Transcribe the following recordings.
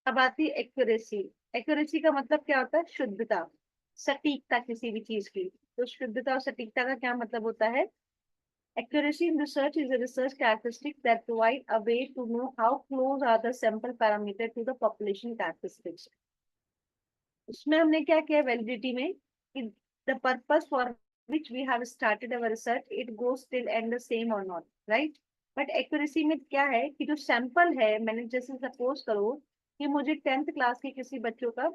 अब आती है एक्यूरेसी। एक्यूरेसी का मतलब क्या होता है? शुद्धता, सटीकता किसी भी चीज की। तो शुद्धता और सटीकता का क्या मतलब होता है? Accuracy in research is a research characteristic that provide a way to know how close are the sample parameter to the population characteristics. उसमें हमने क्या किया वैलिडिटी में कि the purpose for which we have started our research it goes still and the same or not, right? But accuracy में क्या है कि जो सैंपल है, मैंने जैसे सपोज करो कि मुझे 10th क्लास के किसी बच्चों का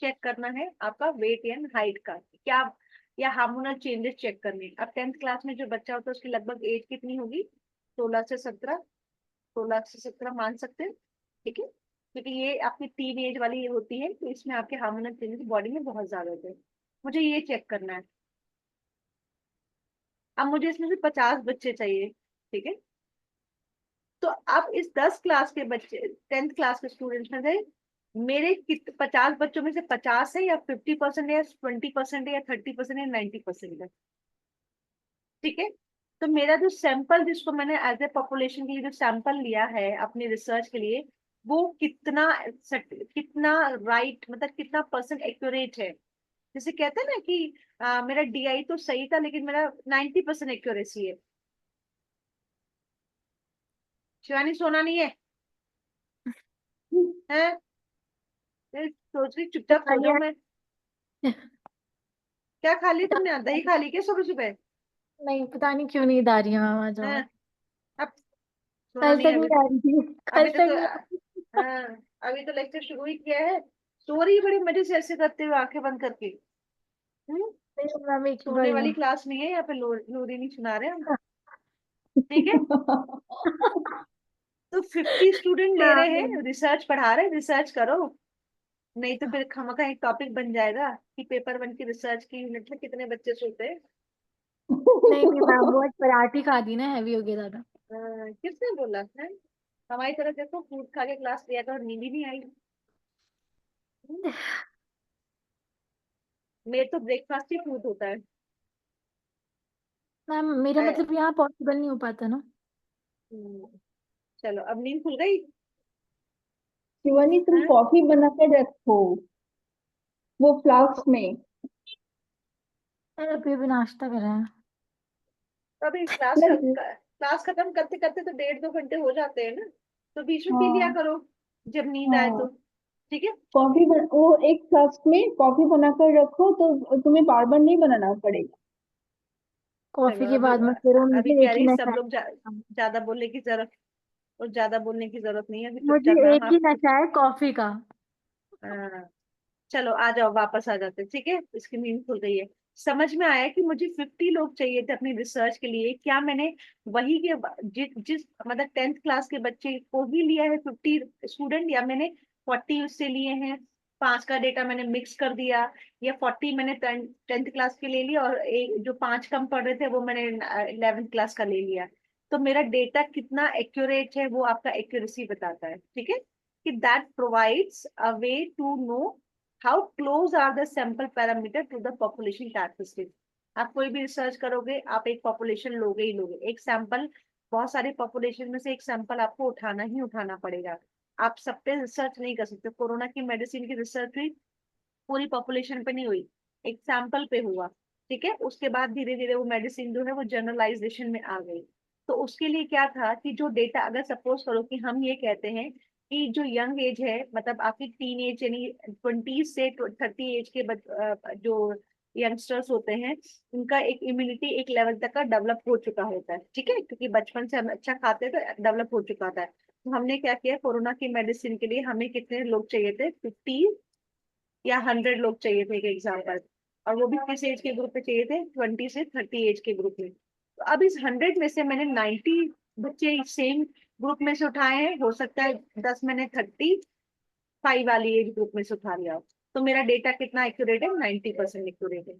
चेक करना है, आपका वेट एंड हाइट का क्या, या हार्मोनल चेंजेस चेक करने। अब 10th क्लास में जो बच्चा होता है उसकी लगभग एज कितनी होगी? 16 से 17, 16 से 17 मान सकते हैं, ठीक है, क्योंकि ये आपकी टीन एज वाली ये होती है, तो इसमें आपके हार्मोनल चेंजेस बॉडी में बहुत ज्यादा होते हैं। मुझे ये चेक करना है। अब मुझे इसमें से 50 बच्चे चाहिए, ठीक है। तो अब इस 10 क्लास के बच्चे, 10th क्लास के स्टूडेंट्स में से मेरे 50 बच्चों में से 50 है या 50% है या 20% है या 30% या 90% है, ठीक है। तो मेरा जो सैंपल जिसको मैंने एज ए पॉपुलेशन के लिए जो सैंपल लिया है अपनी रिसर्च के लिए, वो कितना राइट, मतलब कितना परसेंट एक्यूरेट है। जैसे कहते हैं ना कि मेरा डीआई तो सही था लेकिन मेरा 90% एक्यूरेसी है। शिवानी सोना नहीं है, है? सोच रही तो चुपचाप सो जाऊं बढ़िया। मैं। क्या खा ली तुमने? दही खा ली क्या सुबह सुबह? नहीं, पता नहीं क्यों नींद आ रही है मैम आज हैं? और। अब सोना कल नहीं तक है अभी? नहीं आ रही थी, कल अभी तक तो नहीं आ रही थी। हाँ, अभी तो लेक्चर शुरू ही किया है। सो रही है बड़ी मजे से ऐसे करते हुए आंखें बंद करके। हम्म। नहीं मैम, एक ही सोने बार ही है। वाली क्लास नहीं है यहाँ पे, लोरी नहीं सुना रहे हम, ठीक है। तो 50 स्टूडेंट ले हाँ रहे हैं, मैम। रिसर्च पढ़ा रहे हैं, रिसर्च करो। नहीं तो फिर खामखा एक टॉपिक बन जाएगा कि पेपर 1 की रिसर्च की यूनिट में कितने बच्चे सोते हैं। नहीं नहीं मैम, बहुत पराठी खा दी ना, हैवी हो गया ज्यादा। किसने बोला है? हमारी तरफ देखो, फ्रूट खा के क्लास लिया था और नींद ही नहीं आई। हम्म, मेरे तो ब्रेकफास्ट ही फ्रूट होता है। मैम मेरा अ, मतलब यहाँ पॉसिबल नहीं हो पाता ना। हम्म, चलो अब नींद खुल गई। शिवानी, तुम हाँ, कॉफी बना कर रखो वो फ्लास्क में। मैंने अभी अभी नाश्ता करा है। तो अभी मतलब क्लास खत्म करते करते तो 1.5-2 घंटे हो जाते हैं ना, तो बीच में पी लिया हाँ करो जब नींद आए तो, हाँ, ठीक है। वो एक फ्लास्क में कॉफी बनाकर रखो तो तुम्हें बार बार नहीं बनाना पड़ेगा। कॉफी चलो के अभी, बाद में फिर अभी मुझे कह एक ही रही सब नशा लोग है। ज्यादा बोलने की जरूरत, और ज्यादा बोलने की जरूरत नहीं है, अभी मुझे चुपचाप मैम एक ही आप। नशा है, कॉफी का। हाँ, चलो आ जाओ, वापस आ जाते हैं, ठीक है। इसकी नींद खुल गई है। समझ में आया कि मुझे 50 लोग चाहिए थे अपनी रिसर्च के लिए। क्या मैंने वही के जिस मतलब 10th क्लास के बच्चे को ही लिया है 50 स्टूडेंट, या मैंने 40 उससे लिए हैं? 5 का डेटा मैंने मिक्स कर दिया, या 40 मैंने 10th क्लास के ले लिया और एक जो 5 कम पढ़ रहे थे वो मैंने 11th क्लास का ले लिया। तो मेरा डेटा कितना एक्यूरेट है वो आपका एक्यूरेसी बताता है, ठीक है। कि that provides a way to know how close are the sample parameter to the population characteristic. आप कोई भी रिसर्च करोगे, आप एक पॉपुलेशन लोगे ही लोगे, एक सैंपल, बहुत सारी पॉपुलेशन में से एक सैंपल आपको उठाना ही उठाना पड़ेगा। आप सब पे रिसर्च नहीं कर सकते। कोरोना की मेडिसिन की रिसर्च हुई, पूरी पॉपुलेशन पे नहीं हुई, एक सैंपल पे हुआ, ठीक है। उसके बाद धीरे धीरे वो मेडिसिन जो है वो जनरलाइजेशन में आ गई। तो उसके लिए क्या था कि जो डेटा, अगर सपोज करो कि हम ये कहते हैं कि जो यंग एज है, मतलब आपकी टीन एज यानी 20 से 30 एज के जो यंगस्टर्स होते हैं, उनका एक इम्यूनिटी एक लेवल तक का डेवलप हो चुका होता है, ठीक है, क्योंकि बचपन से हम अच्छा खाते हैं तो डेवलप हो चुका था। तो हमने क्या किया, कोरोना की मेडिसिन के लिए हमें कितने लोग चाहिए थे? 50 या 100 लोग चाहिए थे एक एग्जाम्पल। और वो भी किस एज के ग्रुप में चाहिए थे? 20 से 30 एज के ग्रुप में। तो अब इस 100 में से मैंने 90 बच्चे सेम ग्रुप में से उठाए हैं, हो सकता है 10 मैंने 35 वाली एज ग्रुप में से उठा लिया हो। तो मेरा डेटा कितना एक्यूरेट है? 90% एक्यूरेट है,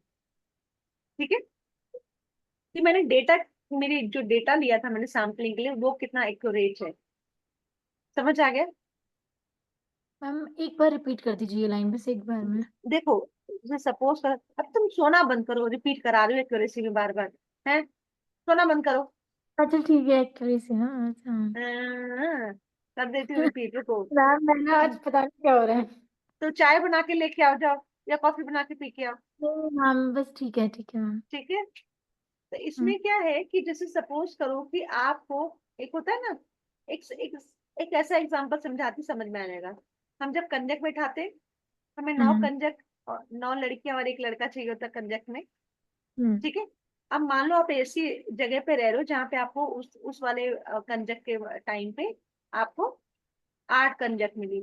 ठीक है। कि मैंने डेटा, मेरी जो डेटा लिया था मैंने सैम्पलिंग के लिए, वो कितना एक्यूरेट है। समझ आ गया? मैम एक बार रिपीट कर दीजिए लाइन, बस एक बार में। देखो, सपोज कर, अब तुम सोना बंद करो, रिपीट करा रहे हो एक्यूरेसी में बार बार, है? सोना बंद करो। अच्छा ठीक है, एक्यूरेसी ना, अच्छा। हाँ, कर देती हूँ रिपीट, रुको। मैम मैंने आज पता नहीं क्या हो रहा है। तो चाय बना के लेके आओ जाओ, या कॉफी बना के पी के आओ। नहीं मैम बस ठीक है मैम। ठीक है। तो हम्म इसमें क्या है कि जैसे सपोज करो कि आपको, एक होता है ना, एक एक ऐसा एग्जांपल समझाती, समझ में आएगा। हम जब कंजक बैठाते, हमें 9 हम्म कंजक और 9 लड़कियां और एक लड़का चाहिए होता है कंजक में। हम्म ठीक है। अब मान लो आप ऐसी जगह पे रह रहे हो जहाँ पे आपको उस वाले कंजक के टाइम पे आपको 8 कंजक मिली,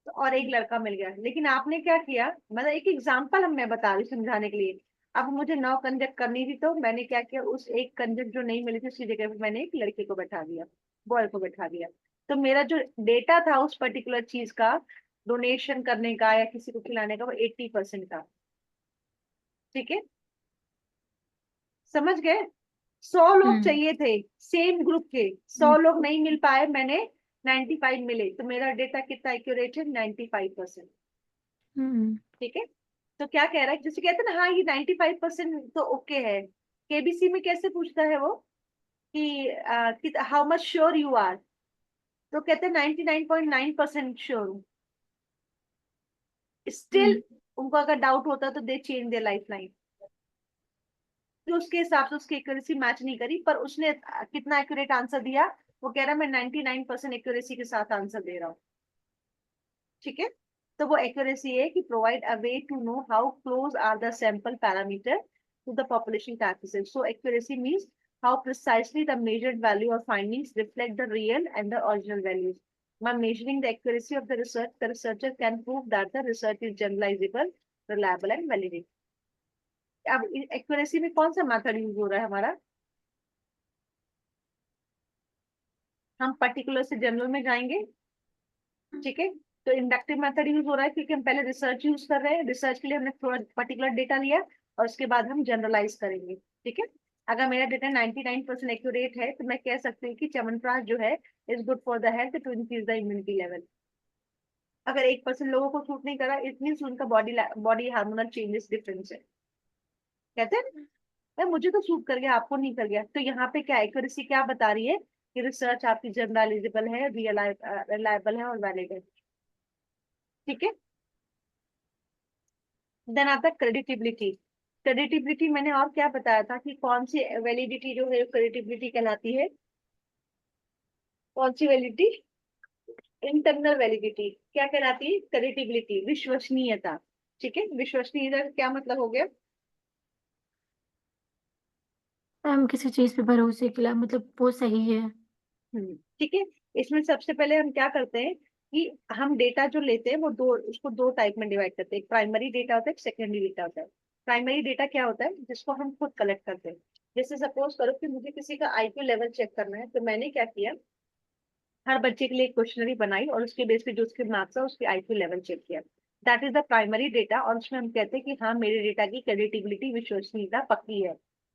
तो और एक लड़का मिल गया, लेकिन आपने क्या किया, मतलब एक एग्जाम्पल हम मैं बता रही हूँ समझाने के लिए। अब मुझे 9 कंजक करनी थी, तो मैंने क्या किया, उस एक कंजक जो नहीं मिली थी उसी जगह पे मैंने एक लड़के को बैठा दिया, बॉय को बैठा दिया। तो मेरा जो डेटा था उस पर्टिकुलर चीज का, डोनेशन करने का या किसी को खिलाने का, वो 80% था। ठीक है, समझ गए। 100 लोग हम्म चाहिए थे सेम ग्रुप के, 100 लोग नहीं मिल पाए, मैंने 95 मिले, तो मेरा डेटा कितना एक्यूरेट है, 95%। हम्म ठीक है। तो क्या कह रहा है, जैसे कहते हैं ना, हाँ ये 95% तो ओके है। केबीसी में कैसे पूछता है वो कि how much sure you are, तो कहते हैं 99.9% श्योर हूँ। स्टिल हम्म उनको अगर डाउट होता तो दे चेंज देयर लाइफ लाइन। तो उसके हिसाब से उसकी एक्यूरेसी मैच नहीं करी, पर उसने कितना एक्यूरेट आंसर दिया, वो कह रहा है मैं 99% एक्यूरेसी के साथ आंसर दे रहा हूँ। ठीक है। तो वो एक्यूरेसी है कि provide a way to know how close are the sample parameter to the population characteristics. So accuracy means how precisely the measured value or findings reflect the real and the original values. By measuring the accuracy of the research, the researcher can prove that the research is generalizable, reliable and valid. अब accuracy में कौन सा method use हो रहा है हमारा, हम particular से जनरल में जाएंगे। ठीक है। तो इंडक्टिव मेथड यूज हो रहा है क्योंकि हम पहले रिसर्च यूज कर रहे हैं, रिसर्च के लिए हमने थोड़ा पर्टिकुलर डेटा लिया और उसके बाद हम जनरलाइज करेंगे। ठीक है। अगर मेरा डेटा 99% एक्यूरेट है, तो मैं कह सकती हूँ कि च्यवनप्राश जो है is good for the health to increase the immunity level. अगर 1% लोगों को सूट नहीं करा, इट मीन्स उनका बॉडी हार्मोनल चेंजेस डिफरेंस है। कहते हैं यार मुझे तो सूट कर गया, आपको नहीं कर गया, तो यहाँ पे क्या एक्यूरेसी क्या बता रही है कि रिसर्च आपकी जनरलाइजेबल है, रिलायबल है और वैलिड है। ठीक है। देन आता है क्रेडिटेबिलिटी। क्रेडिटेबिलिटी मैंने और क्या बताया था कि कौन सी वैलिडिटी जो है क्रेडिटेबिलिटी कहलाती है, कौन सी वैलिडिटी, इंटरनल वैलिडिटी क्या कहलाती है, क्रेडिटेबिलिटी विश्वसनीयता। ठीक है, विश्वसनीयता का क्या मतलब हो गया, मैम किसी चीज पे भरोसे के लिए मतलब वो सही है। ठीक है। इसमें सबसे पहले हम क्या करते हैं कि हम डेटा जो लेते हैं वो उसको दो टाइप में डिवाइड करते हैं, एक प्राइमरी डेटा होता है, एक सेकेंडरी डेटा होता है। प्राइमरी डेटा क्या होता है, जिसको हम खुद कलेक्ट करते हैं। जैसे सपोज करो कि मुझे किसी का आईक्यू लेवल चेक करना है, तो मैंने क्या किया, हर बच्चे के लिए एक क्वेश्चनरी बनाई और उसके बेस पे जो उसके मार्क्स है उसके आईक्यू लेवल चेक किया। That is the primary data, और उसमें हम कहते हैं कि हाँ मेरे डेटा की क्रेडिटेबिलिटी विश्वसनीयता पक्की है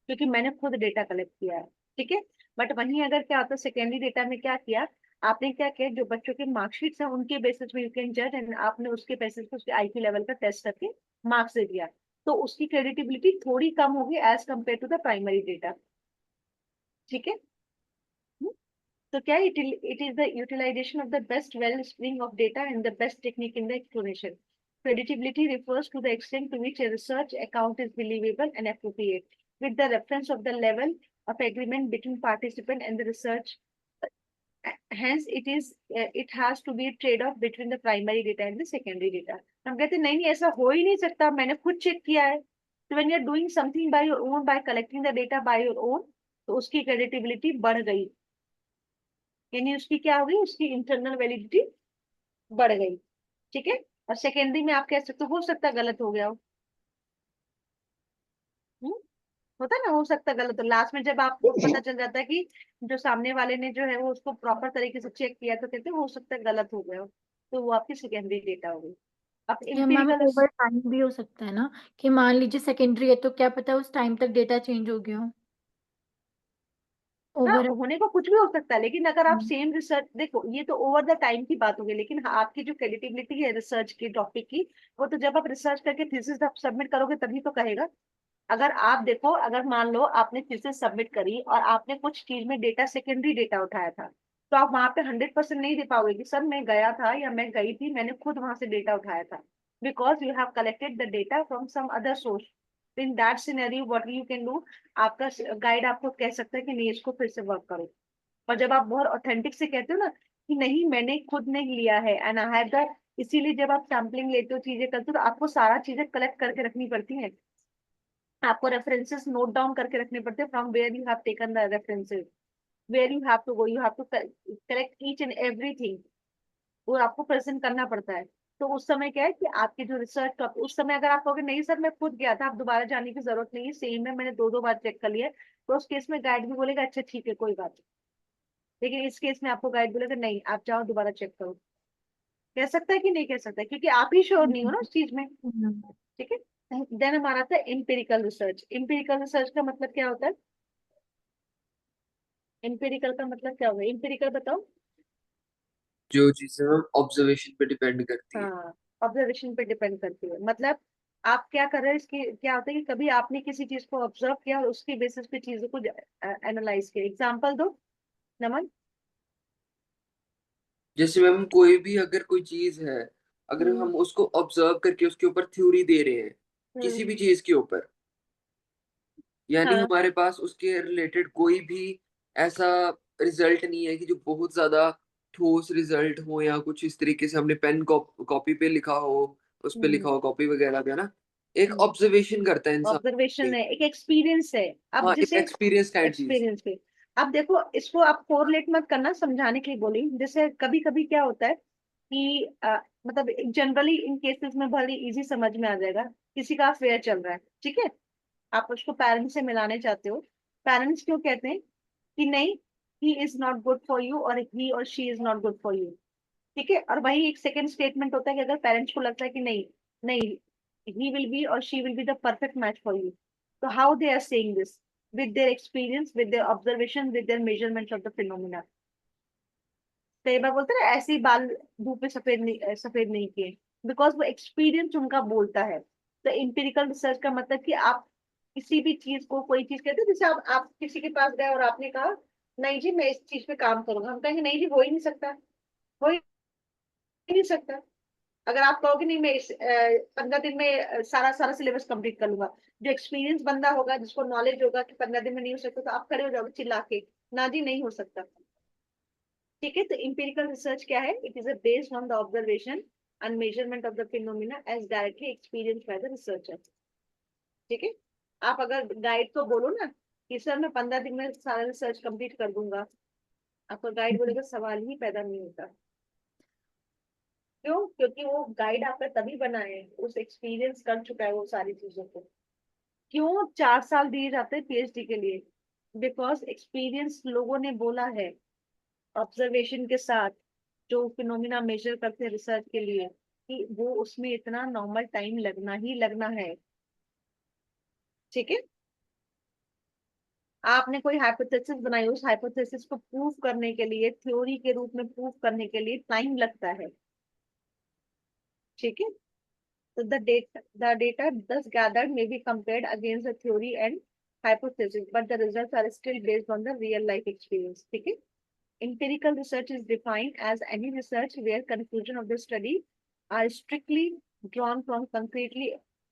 क्योंकि मैंने खुद डेटा कलेक्ट किया है। ठीक है। बट वहीं अगर क्या होता है सेकेंडरी डेटा में, क्या किया आपने, क्या किया जो बच्चों के मार्कशीट्स हैं उनके बेसिस पे यू कैन जज, एंड आपने उसके बेसिस पे उसके आईक्यू लेवल का टेस्ट करके मार्क्स दे दिया, तो उसकी क्रेडिटेबिलिटी थोड़ी कम होगी as compare to the primary data. ठीक है। तो क्या it is the utilization of the best wellspring of data and the best technique in the explanation. Credibility refers to the extent to which a research account is believable and appropriate, with the reference of the level of agreement between participant and the research. Hence, it has to be a trade-off between the primary data and the secondary data. हम कहते हैं नहीं ऐसा हो ही नहीं सकता, मैंने खुद चेक किया है। तो when you're doing something by your own, by collecting the data by your own, तो उसकी क्रेडिटेबिलिटी बढ़ गई, यानी उसकी क्या हो गई, उसकी इंटरनल वैलिडिटी बढ़ गई। ठीक है। और सेकेंडरी में आप कह सकते हो सकता है गलत हो गया हो। हम्म, होता है ना, हो सकता है गलत हो, लास्ट में जब आपको पता चल जाता है कि जो सामने वाले ने जो है वो उसको प्रॉपर तरीके से चेक किया, तो कहते हैं हो सकता है गलत हो गया हो, तो वो आपकी सेकेंडरी डेटा हो गई। अब या मैम इम्पीरिकल, ओवर टाइम भी हो सकता है ना, कि मान लीजिए सेकेंडरी है तो क्या पता उस टाइम तक डेटा चेंज हो गया हो हाँ ओवर। होने को कुछ भी हो सकता है, लेकिन अगर आप सेम रिसर्च देखो, ये तो ओवर द टाइम की बात हो गई, लेकिन हाँ, आपकी जो क्रेडिटेबिलिटी है रिसर्च की टॉपिक की, वो तो जब आप रिसर्च करके थीसिस सबमिट करोगे तभी तो कहेगा। अगर आप देखो, अगर मान लो आपने थीसिस सबमिट करी और आपने कुछ चीज में डेटा सेकेंडरी डेटा उठाया था, तो आप वहां पे 100% नहीं दे पाओगे कि सर मैं गया था या मैं गई थी, मैंने खुद वहां से डेटा उठाया था, because you have collected the data from some other source. In that scenario what you can do, आपका गाइड आपको कह सकता है कि नहीं इसको फिर से वर्क करो। और जब आप बहुत ऑथेंटिक से कहते हो ना कि नहीं मैंने खुद नहीं लिया है एंड आई हैव द, इसीलिए जब आप सैम्पलिंग लेते हो चीजें करते हो तो आपको सारा चीजें कलेक्ट करके रखनी पड़ती है, आपको रेफरेंसेस नोट डाउन करके रखने पड़ते हैं, from where you have taken the references, where you have to go, you have to collect each and everything, वो आपको प्रेजेंट करना पड़ता है। तो उस समय क्या है कि आपकी जो रिसर्च टॉपिक, उस समय अगर आप कहोगे नहीं सर मैं खुद गया था, आप दोबारा जाने की जरूरत नहीं है, सेम है, मैंने दो दो बार चेक कर लिया है, तो उस केस में गाइड भी बोलेगा अच्छा ठीक है कोई बात नहीं। लेकिन इस केस में आपको गाइड बोलेगा नहीं आप जाओ दोबारा चेक करो। कह सकता है कि नहीं कह सकता है? क्योंकि आप ही श्योर नहीं हो ना उस चीज में। ठीक है। देन हमारा आता है एम्पिरिकल रिसर्च। एम्पिरिकल रिसर्च का मतलब क्या होता है? एम्पिरिकल का मतलब क्या होगा? एम्पिरिकल बताओ। जो चीजें हम ऑब्जर्वेशन पे डिपेंड करती है। हाँ, ऑब्जर्वेशन पे डिपेंड करती है। मतलब आप क्या कर रहे हैं, इसकी क्या होता है कि कभी आपने किसी चीज को ऑब्जर्व किया और उसके बेसिस पे चीजों को एनालाइज किया। एग्जांपल दो नमन। जैसे मैम कोई भी अगर कोई चीज है, अगर हम्म। हम उसको ऑब्जर्व करके उसके ऊपर थ्योरी दे रहे हैं किसी भी हम्म। चीज के ऊपर, यानी हाँ। हमारे पास उसके रिलेटेड कोई भी ऐसा रिजल्ट नहीं है कि जो बहुत ज्यादा ठोस रिजल्ट हो, या कुछ इस तरीके से हमने पेन कॉपी पे लिखा हो, उस पे लिखा हम्म। हो कॉपी वगैरह पे ना, एक ऑब्जर्वेशन करता है इंसान। ऑब्जर्वेशन है, एक एक्सपीरियंस है। अब हाँ, एक जैसे एक्सपीरियंस काइंड चीज। एक्सपीरियंस पे, अब देखो इसको आप कोरिलेट मत करना, समझाने के लिए बोली। जैसे कभी कभी क्या होता है कि मतलब जनरली इन केसेस में भले इजी समझ में आ जाएगा। किसी का अफेयर चल रहा है, ठीक है, आप उसको पेरेंट्स से मिलाने चाहते हो। पेरेंट्स क्यों कहते हैं कि नहीं he is not good for you और ही और she is not good for you. ठीक है, और वही एक सेकंड स्टेटमेंट होता है कि अगर पेरेंट्स को लगता है कि नहीं नहीं he will be or she will be the perfect match for you, so how they are saying this? With their experience, with their observation, with their measurements of the phenomena। कई बार बोलते हैं ना ऐसे ही बाल धूप में सफेद नहीं किए, बिकॉज वो एक्सपीरियंस उनका बोलता है। तो एम्पिरिकल रिसर्च का मतलब कि आप किसी भी चीज को, कोई चीज कहते हैं जैसे आप किसी के पास गए और आपने कहा नहीं जी मैं इस चीज पे काम करूंगा, हम कहेंगे नहीं जी हो ही नहीं सकता, हो ही नहीं सकता। अगर आप कहोगे नहीं मैं इस 15 दिन में सारा सारा सिलेबस कंप्लीट कर लूंगा, जो एक्सपीरियंस बंदा होगा जिसको नॉलेज होगा कि 15 दिन में नहीं हो सकता, तो आप खड़े हो जाओगे चिल्ला के ना जी नहीं हो सकता। ठीक है, तो इंपेरिकल रिसर्च क्या है? It is based on the observation and measurement of the phenomena as directly experience by the researcher. ठीक है, आप अगर गाइड को बोलो ना कि सर मैं 15 दिन में सारा रिसर्च कंप्लीट कर दूंगा, आपका गाइड बोलेगा सवाल ही पैदा नहीं होता। क्यों? क्योंकि वो गाइड आपका तभी बना है, उस एक्सपीरियंस कर चुका है वो सारी चीजों को। क्यों 4 साल दिए जाते हैं पीएचडी के लिए? बिकॉज एक्सपीरियंस लोगों ने बोला है ऑब्जर्वेशन के साथ, जो फिनोमिना मेजर करते हैं रिसर्च के लिए, कि वो उसमें इतना नॉर्मल टाइम लगना ही लगना है। ठीक है, आपने कोई हाइपोथेसिस बनाई, उस हाइपोथेसिस को प्रूव करने के लिए, थ्योरी के रूप में प्रूव करने के लिए टाइम लगता है। ठीक है, so the data thus gathered may be compared against the theory and hypothesis, but the results are still based on the real life experience. ठीक है, empirical research is defined as any research where conclusion of the study are strictly drawn from concretely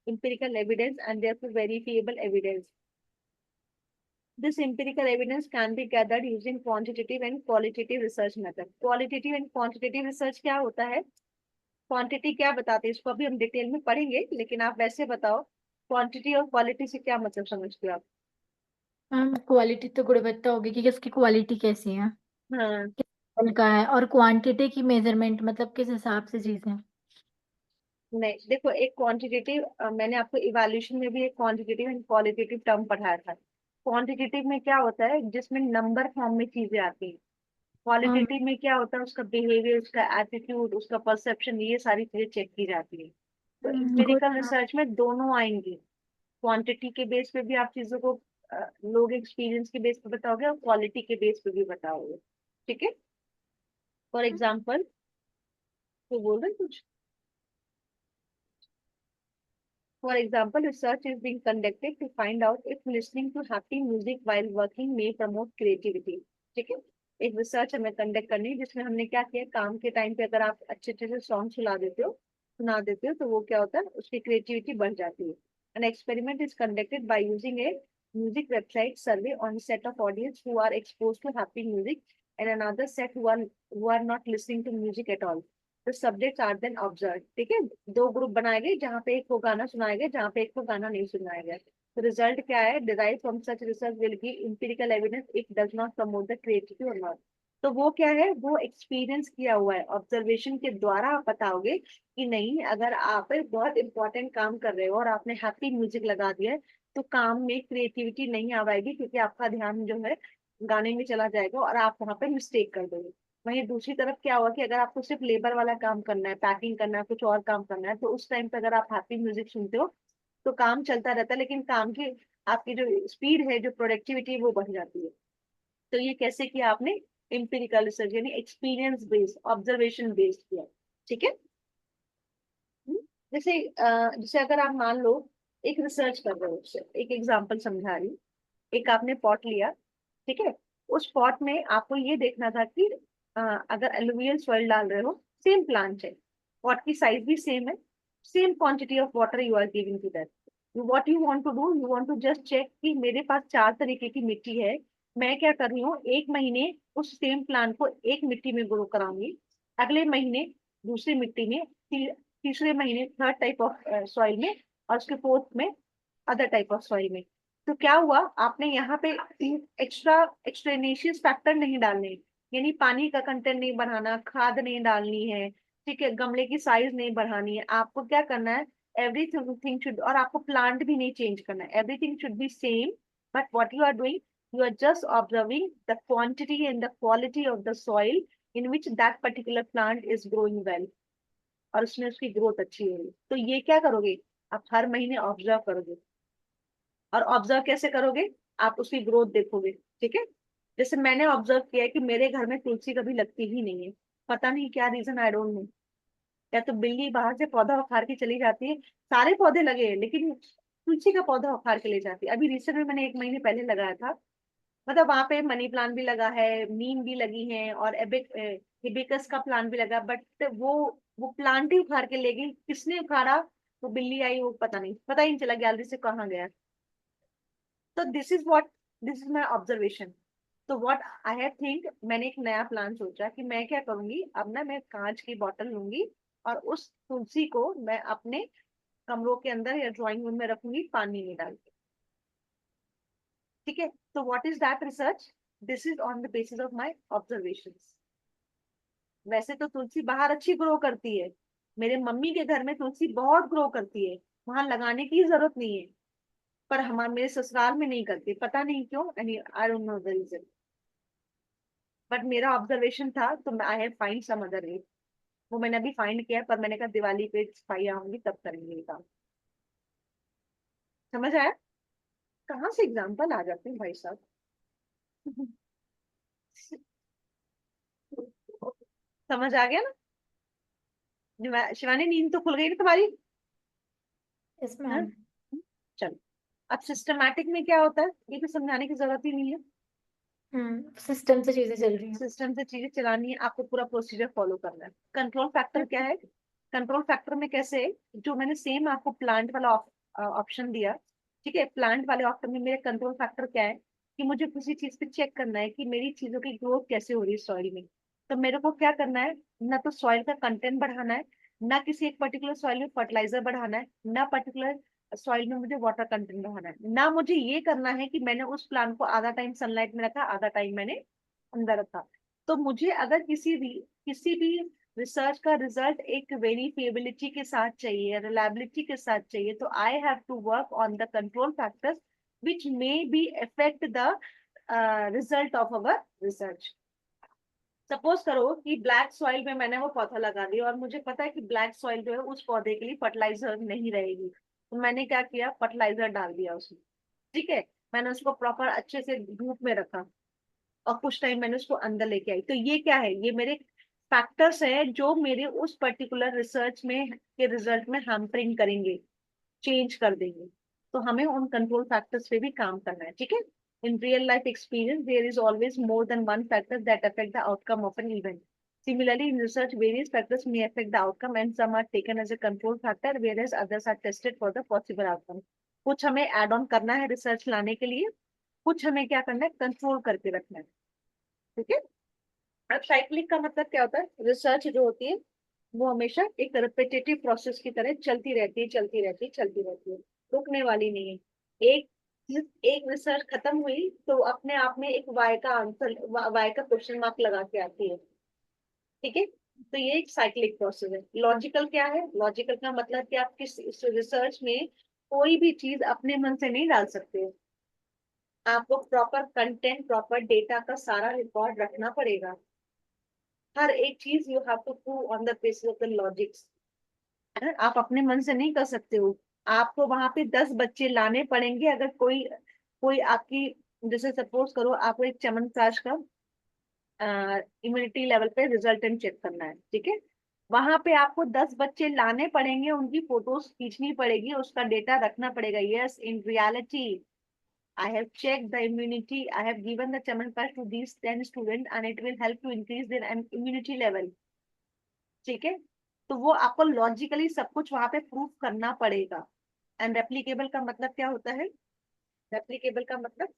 empirical evidence and therefore verifiable evidence. This empirical evidence can be gathered using quantitative and qualitative research method. Qualitative and quantitative research क्या होता है? Quantity क्या बताते हैं इसको अभी हम detail में पढ़ेंगे, लेकिन आप वैसे बताओ क्वांटिटी और क्वालिटी से क्या मतलब समझते हो आप? मैम क्वालिटी तो गुणवत्ता होगी कि उसकी क्वालिटी कैसी है, हाँ, लेवल का है, और क्वांटिटी की मेजरमेंट मतलब किस हिसाब से चीजें। नहीं देखो एक क्वांटिटेटिव, मैंने आपको इवैल्यूएशन में भी एक क्वांटिटेटिव एंड क्वालिटेटिव टर्म पढ़ाया था। क्वांटिटेटिव में क्या होता है जिसमें नंबर फॉर्म में चीजें आती हैं। हाँ, क्वालिटेटिव में क्या होता है उसका बिहेवियर, उसका एटीट्यूड, उसका परसेप्शन, ये सारी चीजें चेक की जाती है। तो गुड। इंपेरिकल रिसर्च में दोनों आएंगी। क्वांटिटी के बेस पे भी आप चीजों को लोग एक्सपीरियंस के बेस पे बताओगे और क्वालिटी के बेस पे भी बताओगे। ठीक है, फॉर एग्जाम्पल तो बोल रहे हैं कुछ। For example, research is being conducted to find out if listening to happy music while working may promote creativity. ठीक है, एक रिसर्च हमें कंडक्ट करनी है जिसमें हमने क्या किया, काम के टाइम पे अगर आप अच्छे अच्छे से सॉन्ग सुना देते हो तो वो क्या होता है, उसकी क्रिएटिविटी बढ़ जाती है। An experiment is conducted by using a music website survey on set of audience who are expose to happy music and another set who are not listening to music at all. The subjects are then observe. ठीक है, दो group बनाए गए जहाँ पे एक को गाना सुनाया गया, जहाँ पे एक को गाना नहीं सुनाया गया। तो रिजल्ट क्या है, derive from such research will give empirical evidence it does not promote the creativity और नॉट। तो वो क्या है, वो एक्सपीरियंस किया हुआ है, ऑब्जर्वेशन के द्वारा आप बताओगे कि नहीं, अगर आप एक बहुत इंपॉर्टेंट काम कर रहे हो और आपने हैप्पी म्यूजिक लगा दिया है तो काम में क्रिएटिविटी नहीं आ पाएगी, क्योंकि आपका ध्यान जो है गाने में चला जाएगा और आप वहां पे मिस्टेक कर दोगे। वहीं दूसरी तरफ क्या हुआ कि अगर आपको सिर्फ लेबर वाला काम करना है, पैकिंग करना है, कुछ और काम करना है, तो उस टाइम पे अगर आप हैप्पी म्यूजिक सुनते हो तो काम चलता रहता है, लेकिन काम की आपकी जो स्पीड है, जो प्रोडक्टिविटी है, वो बढ़ जाती है। तो ये कैसे किया आपने, एम्पिरिकल रिसर्च यानी एक्सपीरियंस बेस्ड, ऑब्जर्वेशन बेस्ड किया। ठीक है। जैसे जैसे अगर आप मान लो एक रिसर्च कर रहे हो, एक एग्जांपल समझा रही हूँ। एक आपने पॉट लिया, ठीक है, उस पॉट में आपको ये देखना था कि अगर एलुवियल सॉइल डाल रहे हो, सेम प्लांट है, पॉट की साइज भी सेम है, same quantity of water you are giving to that. What you want to do, you want to just check कि मेरे पास 4 तरीके की मिट्टी है, मैं क्या कर रही हूँ, एक महीने उस सेम प्लांट को एक मिट्टी में ग्रो कराऊंगी, अगले महीने दूसरी मिट्टी में, तीसरे महीने थर्ड टाइप ऑफ सॉइल में, और उसके फोर्थ में अदर टाइप ऑफ सॉइल में। तो क्या हुआ, आपने यहाँ पे एक्स्ट्रेनेशियस फैक्टर नहीं डालने, यानी पानी का कंटेंट नहीं बढ़ाना, खाद नहीं डालनी है, ठीक है, गमले की साइज नहीं बढ़ानी है, आपको क्या करना है, एवरीथिंग शुड, और आपको प्लांट भी नहीं चेंज करना है, everything should be same, but what you are doing, you are just observing the quantity and the quality of the soil in which that particular plant is growing well, और उसमें उसकी growth अच्छी होगी। तो ये क्या करोगे, आप हर महीने ऑब्जर्व करोगे, और ऑब्जर्व कैसे करोगे, आप उसकी ग्रोथ देखोगे। ठीक है, जैसे मैंने ऑब्जर्व किया है कि मेरे घर में तुलसी कभी लगती ही नहीं है, पता नहीं क्या रीजन, आई डोंट नो। या तो बिल्ली बाहर से पौधा उखाड़ के चली जाती है, सारे पौधे लगे हैं लेकिन तुलसी का पौधा उखाड़ के ले जाती है। अभी रिसेंट में मैंने 1 महीने पहले लगाया था, मतलब वहां पे मनी प्लांट भी लगा है, नीम भी लगी है, और हिबिस्कस का प्लांट भी लगा, बट वो प्लांट ही उखाड़ के ले गई। किसने उखाड़ा, वो बिल्ली आई, वो पता नहीं, पता ही नहीं चला गैलरी से कहाँ गया। तो दिस इज माई ऑब्जर्वेशन। तो व्हाट आई हैव थिंक, मैंने एक नया प्लान सोचा कि मैं क्या करूंगी, अब ना मैं कांच की बोतल लूंगी और उस तुलसी को मैं अपने कमरों के अंदर या ड्राइंग रूम में रखूंगी, पानी में डाल के। ठीक है, तो what is that research, this is on the basis of my observations. वैसे तो तुलसी बाहर अच्छी ग्रो करती है, मेरे मम्मी के घर में तुलसी बहुत ग्रो करती है, वहां लगाने की जरूरत नहीं है, पर हमारे मेरे ससुराल में नहीं करती, पता नहीं क्यों, I don't know the reason, but मेरा ऑब्जर्वेशन था, तो I have find some other way. वो मैंने अभी फाइंड किया, पर मैंने कहा दिवाली पे सफाई आऊंगी तब करेंगे ये काम। समझ आया, कहाँ से एग्जाम्पल आ जाते हैं भाई साहब। समझ आ गया ना। शिवानी, नींद तो खुल गई ना तुम्हारी। यस हाँ? मैम। चलो, अब सिस्टमैटिक में क्या होता है, ये तो समझाने की जरूरत ही नहीं है, सिस्टम से चीजें चल रही हैं। सिस्टम से चीजें चलानी है, आपको पूरा प्रोसीजर फॉलो करना है। कंट्रोल फैक्टर क्या है, कंट्रोल फैक्टर में कैसे, जो मैंने सेम आपको प्लांट वाला ऑप्शन दिया, ठीक है, प्लांट वाले ऑप्शन में मेरे कंट्रोल फैक्टर क्या है, कि मुझे किसी चीज पे चेक करना है कि मेरी चीजों की ग्रोथ कैसे हो रही है सॉइल में। तो मेरे को क्या करना है, ना तो सॉइल का कंटेंट बढ़ाना है, ना किसी एक पर्टिकुलर सॉइल में फर्टिलाइजर बढ़ाना है, ना पर्टिकुलर सॉइल में मुझे वाटर कंटेंट बढ़ाना है, ना मुझे ये करना है कि मैंने उस प्लांट को आधा टाइम सनलाइट में रखा, आधा टाइम मैंने अंदर रखा। तो मुझे अगर किसी भी रिसर्च का रिजल्ट एक वेरिफिएबिलिटी के साथ चाहिए, रिलायबिलिटी के साथ चाहिए, तो I have to work on the control factors which may be affect the result of our research. Suppose करो कि ब्लैक सॉइल में मैंने वो पौधा लगा दिया और मुझे पता है कि ब्लैक सॉइल जो है उस पौधे के लिए फर्टिलाइजर नहीं रहेगी, तो मैंने क्या किया, फर्टिलाइजर डाल दिया उसमें। ठीक है, मैंने उसको प्रॉपर अच्छे से धूप में रखा और कुछ टाइम मैंने उसको अंदर लेके आई। तो ये क्या है, ये मेरे फैक्टर्स हैं जो मेरे उस पर्टिकुलर रिसर्च में के रिजल्ट में हैम्परिंग करेंगे, चेंज कर देंगे। तो हमें उन कंट्रोल फैक्टर्स पे भी काम करना है। ठीक है, In real life experience, there is always more than one factor that affect the outcome of an event. Similarly, in research, various factors may affect the outcome and some are taken as a control factor, whereas others are tested for the possible outcome. कुछ हमें add on करना है research लाने के लिए, कुछ हमें क्या करना है, कंट्रोल करके रखना है, ठीक है। अब साइक्लिक का मतलब क्या होता है, रिसर्च जो होती है वो हमेशा एक रिपीटेटिव प्रोसेस की तरह चलती रहती है, चलती रहती है, चलती रहती है, रुकने वाली नहीं है। एक रिसर्च खत्म हुई तो अपने आप में एक वाई का आंसर, वाई का क्वेश्चन मार्क लगा के आती है, ठीक है। तो ये एक साइक्लिक प्रोसेस है। लॉजिकल क्या है, लॉजिकल का मतलब कि आप किस रिसर्च में कोई भी चीज अपने मन से नहीं डाल सकते हो, आपको प्रॉपर कंटेंट, प्रॉपर डेटा का सारा रिकॉर्ड रखना पड़ेगा। हर एक चीज you have to prove on the basis of the logics, आप अपने मन से नहीं कर सकते हो। आपको वहां पे 10 बच्चे लाने पड़ेंगे। अगर कोई कोई आपकी, जैसे सपोज करो आपको एक च्यवनप्राश का इम्यूनिटी लेवल पे रिजल्टेंट चेक करना है, ठीक है। वहां पे आपको 10 बच्चे लाने पड़ेंगे, उनकी फोटोज खींचनी पड़ेगी, उसका डेटा रखना पड़ेगा। Yes, in reality I have checked the immunity. I have given the Chyawanprash to these 10 students and it will help to increase their immunity level. ठीक है, तो वो आपको लॉजिकली सब कुछ वहां पे प्रूफ करना पड़ेगा। एंड रेप्लीकेबल का मतलब क्या होता है, रेप्लीकेबल का मतलब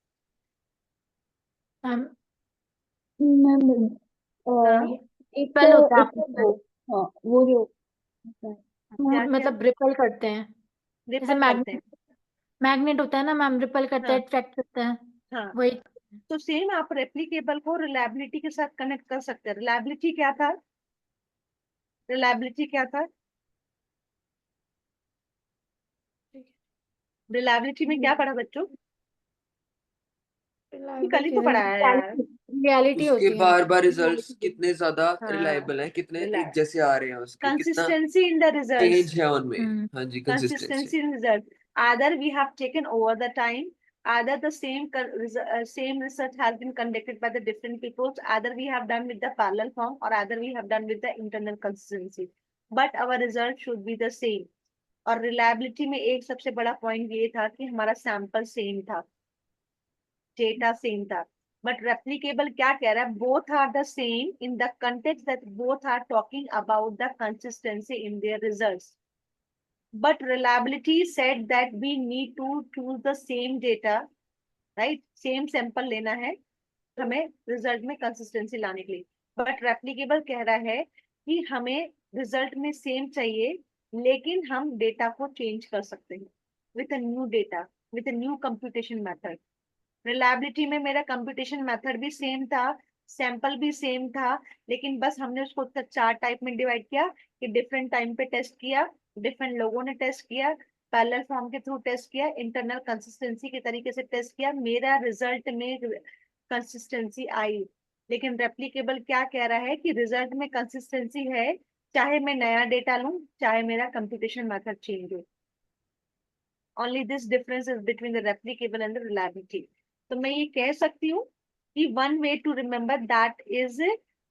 मैम मैम हाँ, एक रिपल होता है एक आपका वो, हाँ वो जो होता है। क्या क्या मतलब रिपल करते हैं, जैसे रिपल करते हैं। मैग्नेट होता है ना मैम, रिपल करता है, हाँ अट्रैक्ट करता है, हाँ, वही। तो सेम आप रेप्लीकेबल को रिलायबिलिटी के साथ कनेक्ट कर सकते हैं। रिलायबिलिटी क्या था, रिलायबिलिटी क्या था, रिलायबिलिटी में क्या पढ़ा बच्चों, ये कल ही तो पढ़ाया है यार। रियलिटी उसके होती है। बार बार रिजल्ट्स कितने ज्यादा हाँ, रिलायबल हैं, कितने एक जैसे आ रहे हैं, उसके कितना consistency in the results, change है उनमें। हम्म हाँ जी, consistency. consistency in result. Either we have taken over the time, either the same research has been conducted by the different peoples, either we have done with the parallel form or either we have done with the internal consistency, but our result should be the same. और reliability में एक सबसे बड़ा point ये था कि हमारा sample same था, data same था। But replicable क्या कह रहा है, both are the same in the context that both are talking about the consistency in their results. But reliability said that we need to choose the same data, right? Same sample लेना है हमें result में consistency लाने के लिए। But replicable कह रहा है कि हमें रिजल्ट में सेम चाहिए, लेकिन हम डेटा को चेंज कर सकते हैं with a new data, with a new computation method. Reliability में मेरा कंप्यूटेशन मेथड भी सेम था, सैंपल भी सेम था, लेकिन बस हमने उसको 4 टाइप में डिवाइड किया कि डिफरेंट टाइम पे टेस्ट किया, डिफरेंट लोगों ने टेस्ट किया, पैरेलल फॉर्म के थ्रू टेस्ट किया, इंटरनल कंसिस्टेंसी के तरीके से टेस्ट किया, मेरा रिजल्ट में कंसिस्टेंसी आई। लेकिन रेप्लिकेबल क्या कह रहा है कि रिजल्ट में कंसिस्टेंसी है, चाहे मैं नया डेटा लूं, चाहे मेरा कंप्यूटेशन मेथड चेंज हो। Only this difference is between the replicable and the reliability. तो मैं ये कह सकती हूँ कि one way to remember that is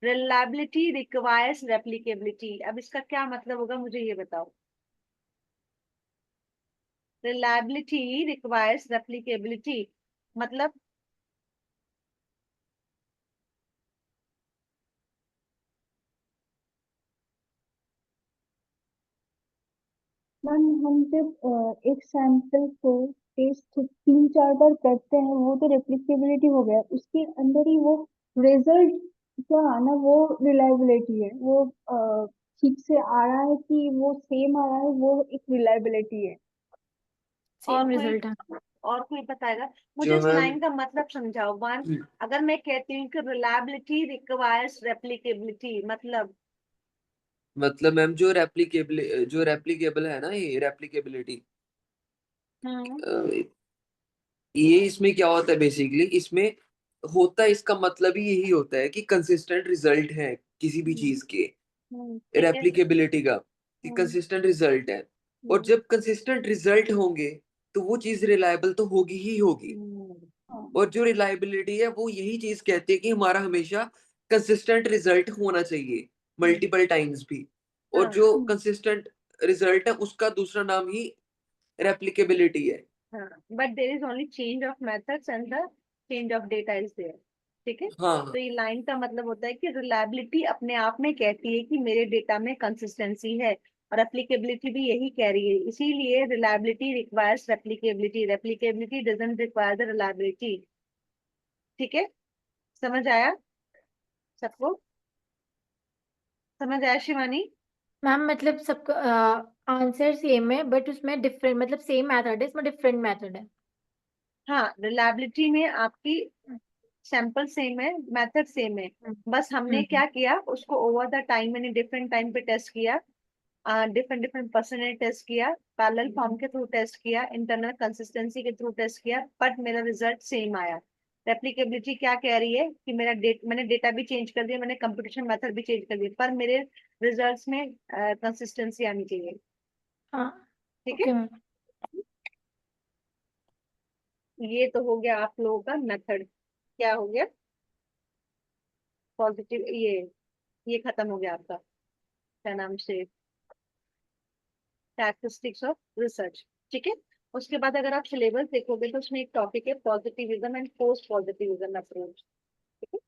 reliability requires replicability. अब इसका क्या मतलब होगा मुझे ये बताओ। Reliability requires replicability मतलब मैम हम जब एक सैंपल को टेस्ट 3-4 बार करते हैं वो तो रेप्लिकेबिलिटी हो गया, उसके अंदर ही वो रिजल्ट जो आना वो रिलायबिलिटी है। वो ठीक से आ रहा है कि वो सेम आ रहा है, वो एक रिलायबिलिटी है। सेम और कोई रिजल्ट है। और कोई बताएगा मुझे जो इस मैम लाइन का मतलब समझाओ। वन, अगर मैं कहती हूँ कि रिलायबिलिटी रिक्वायर्स रेप्लिकेबिलिटी मतलब मैम जो रेप्लिकेबल है ना, ये रेप्लिकेबिलिटी, हम्म ये इसमें क्या होता है बेसिकली, इसमें होता है, इसका मतलब ही यही होता है कि कंसिस्टेंट रिजल्ट है किसी भी चीज के, ठीक है। रेप्लिकेबिलिटी का, कि हम्म कंसिस्टेंट रिजल्ट है। और हम्म जब कंसिस्टेंट रिजल्ट होंगे तो वो चीज रिलायबल तो होगी ही होगी। हम्म हाँ और जो रिलायबिलिटी है वो यही चीज कहती है कि हमारा हमेशा कंसिस्टेंट रिजल्ट होना चाहिए, हम्म, मल्टीपल टाइम्स भी। और हाँ जो कंसिस्टेंट रिजल्ट है उसका दूसरा नाम ही रेप्लिकेबिलिटी है। हाँ, but there is only change of methods and the change of data is there, ठीक है। हाँ तो ये लाइन का मतलब होता है कि रिलायबिलिटी अपने आप में कहती है कि मेरे डेटा में कंसिस्टेंसी है, और एप्लीकेबिलिटी भी यही कह रही है। इसीलिए reliability requires replicability, replicability doesn't require the reliability. ठीक है, समझ आया सबको? समझ आया शिवानी? मैम मतलब सबका आंसर सेम है बट उसमें डिफरेंट, मतलब सेम मेथड है, इसमें डिफरेंट मेथड है। हाँ, रिलायबिलिटी में आपकी सैंपल सेम है, मेथड सेम है, बस हमने हम्म। क्या किया, उसको ओवर द टाइम मैंने डिफरेंट टाइम पे टेस्ट किया, डिफरेंट डिफरेंट पर्सन ने टेस्ट किया, पैरेलल फॉर्म के थ्रू टेस्ट किया, इंटरनल कंसिस्टेंसी के थ्रू टेस्ट किया, बट मेरा रिजल्ट सेम आया। रेप्लिकेबिलिटी क्या कह रही है कि मैंने डेटा भी चेंज कर दिया, मैंने कंप्यूटेशन मेथड भी चेंज कर दिया, पर मेरे रिजल्ट्स में कंसिस्टेंसी आनी चाहिए। हाँ ठीक है, ओके मैम। ये तो हो गया आप लोगों का मेथड। क्या हो गया? पॉजिटिव, ये खत्म हो गया आपका, क्या नाम से, स्टैटिस्टिक्स ऑफ रिसर्च। ठीक है, उसके बाद अगर आप सिलेबस देखोगे तो उसमें एक टॉपिक है positivism and post positivism approach. ठीक है,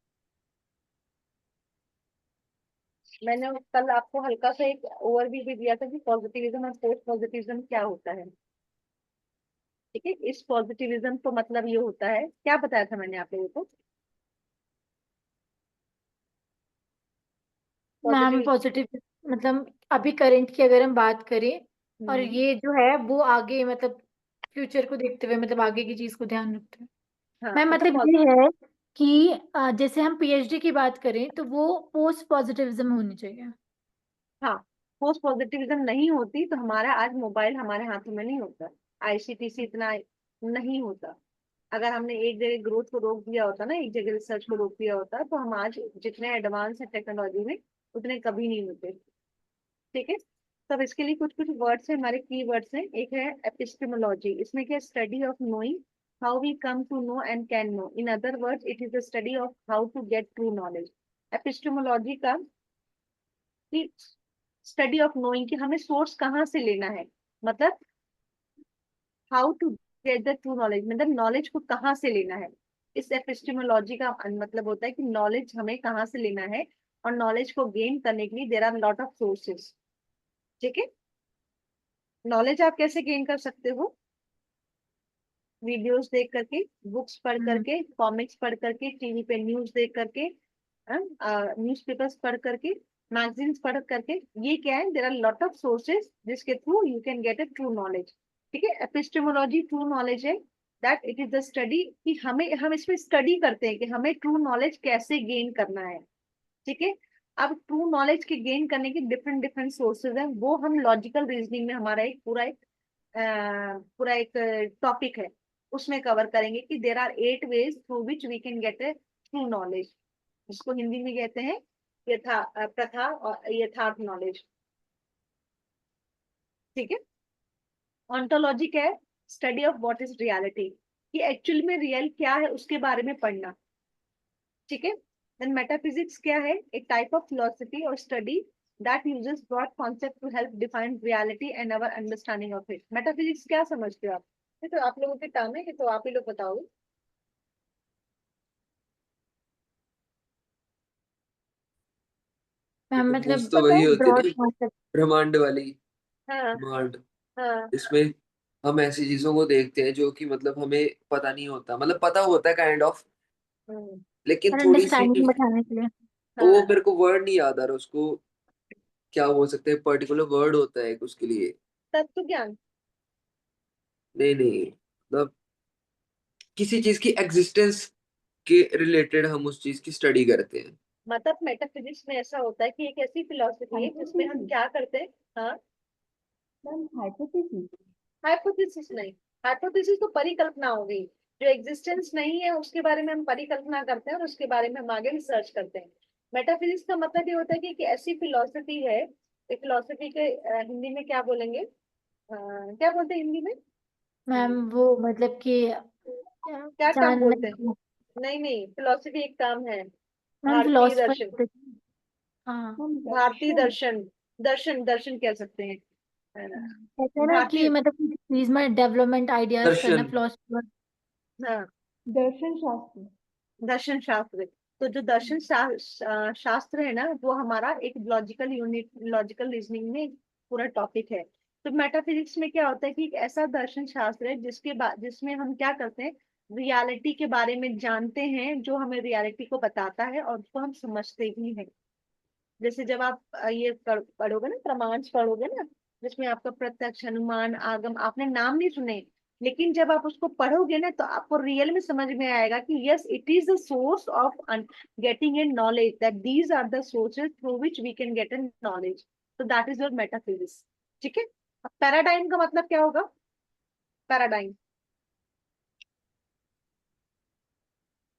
मैंने कल आपको हल्का सा एक ओवरव्यू भी दिया था कि पॉजिटिविज्म और पोस्ट पॉजिटिविज्म क्या होता है। ठीक है, इस पॉजिटिविज्म तो मतलब ये होता है, क्या बताया था मैंने आप लोगों को? मैम पॉजिटिव, पॉजिटिव मतलब अभी करंट की अगर हम बात करें, और हम्म, ये जो है वो आगे मतलब फ्यूचर को देखते हुए, मतलब आगे की चीज को ध्यान रखते हुए। हाँ मैम मतलब मतलब ये है कि जैसे हम पीएचडी की बात करें तो वो पोस्ट पॉजिटिविज्म होनी चाहिए। हाँ, पोस्ट पॉजिटिविज्म नहीं होती तो हमारा आज मोबाइल हमारे हाथों में नहीं होता, आईसीटीसी इतना नहीं होता। अगर हमने एक जगह ग्रोथ को रोक दिया होता ना, एक जगह रिसर्च को रोक दिया होता, तो हम आज जितने एडवांस है टेक्नोलॉजी में उतने कभी नहीं होते। ठीक है, तब इसके लिए कुछ कुछ वर्ड्स है, हमारे की वर्ड्स हैं। एक है एपिस्टेमोलॉजी, इसमें क्या, study of knowing how we come to know and can know, in other words it is the study of how to get true knowledge. Epistemology का स्टडी ऑफ नोइंग कि हमें सोर्स कहाँ से लेना है, मतलब how to get the true knowledge, मतलब knowledge को कहाँ से लेना है। इस एपिस्टेमोलॉजी का मतलब होता है कि नॉलेज हमें कहाँ से लेना है, और नॉलेज को गेन करने के लिए there are lot of sources. ठीक है, नॉलेज आप कैसे गेन कर सकते हो? वीडियोस देख करके, बुक्स पढ़ हम्म। करके, कॉमिक्स पढ़ करके, टीवी पे न्यूज देख करके, न्यूज़पेपर्स पढ़ करके, मैगजीन्स पढ़ करके। ये क्या है, there are lot of sources जिसके through you can get a true knowledge. ठीक है, एपिस्टेमोलॉजी ट्रू नॉलेज है, that it is the study कि हम इसमें स्टडी करते हैं कि हमें ट्रू नॉलेज कैसे गेन करना है। ठीक है, अब ट्रू नॉलेज के गेन करने के डिफरेंट डिफरेंट सोर्सेज हैं, वो हम लॉजिकल रीजनिंग में हमारा एक पूरा एक टॉपिक है, उसमें कवर करेंगे कि there are 8 ways through which we can get a true knowledge, जिसको हिंदी में कहते हैं प्रथा और यथार्थ नॉलेज। ठीक है, ऑन्टोलॉजी क्या है, study of what is reality, कि एक्चुअली में रियल क्या है उसके बारे में पढ़ना। ठीक है, देन मेटाफिजिक्स क्या है, एक टाइप ऑफ फिलोसफी और study that uses broad concept to help define reality and our understanding of it. Metaphysics क्या समझते हो आप? ये तो आप लोगों के काम है, ये तो आप ही लोग बताओगे। मैम मेटाफिजिक्स मतलब तो वही होती है ब्रॉड ना, कॉन्सेप्ट। ब्रह्मांड वाली। हाँ, ब्रह्मांड, हाँ, इसमें हम ऐसी चीजों को देखते हैं जो कि मतलब हमें पता नहीं होता, मतलब पता होता है काइंड ऑफ, हम्म, लेकिन और थोड़ी सी, अंडरस्टैंडिंग बढ़ाने के लिए। वो हाँ, मेरे को वर्ड नहीं याद आ रहा उसको, क्या बोल सकते हैं, पर्टिकुलर वर्ड होता है एक उसके लिए। तत्व ज्ञान। नहीं नहीं, मतलब किसी चीज की एग्जिस्टेंस के रिलेटेड हम उस चीज की स्टडी करते हैं। मतलब मेटाफिजिक्स में ऐसा होता है कि एक ऐसी फिलोसफी है जिसमें हम हाइपोथेसिस, क्या करते हैं। हाँ, मैम हाइपोथेसिस। हाइपोथेसिस नहीं, हाइपोथेसिस तो परिकल्पना हो गई, जो एग्जिस्टेंस नहीं है उसके बारे में हम परिकल्पना करते हैं और उसके बारे में हम आगे रिसर्च करते हैं। मेटाफिजिक्स का मतलब ये होता है कि ऐसी फिलोसफी है, एक फिलोसफी के हिंदी में क्या बोलेंगे, क्या बोलते हैं हिंदी में? मैम वो मतलब कि क्या टर्म जानना। बोलते हैं? नहीं नहीं, फिलोसफी एक टर्म है, मैम भारतीय दर्शन, फिलोसफर। हाँ। मैम भारतीय दर्शन। दर्शन, दर्शन दर्शन कह सकते हैं, है ना? कहते हैं ना कि भारतीय, मतलब किसी चीज में डेवलपमेंट आइडियाज करना दर्शन, फिलोसफर। हाँ, दर्शन शास्त्र। दर्शन शास्त्र। तो जो दर्शन शास्त्र है ना, वो हमारा एक लॉजिकल यूनिट, लॉजिकल रीजनिंग में पूरा टॉपिक है। तो मेटाफिजिक्स में क्या होता है कि एक ऐसा दर्शन शास्त्र है जिसके बाद जिसमें हम क्या करते हैं, रियलिटी के बारे में जानते हैं, जो हमें रियलिटी को बताता है और उसको हम समझते भी हैं। जैसे जब आप ये पढ़ोगे ना, प्रमाण पढ़ोगे ना, जिसमें आपका प्रत्यक्ष, अनुमान, आगम, आपने नाम नहीं सुने, लेकिन जब आप उसको पढ़ोगे ना तो आपको रियल में समझ में आएगा कि yes, it is the source of getting in knowledge, that these are the sources through which we can get in knowledge. तो दैट इज योर मेटाफिजिक्स। ठीक है। अब पैराडाइम का मतलब क्या होगा? पैराडाइम,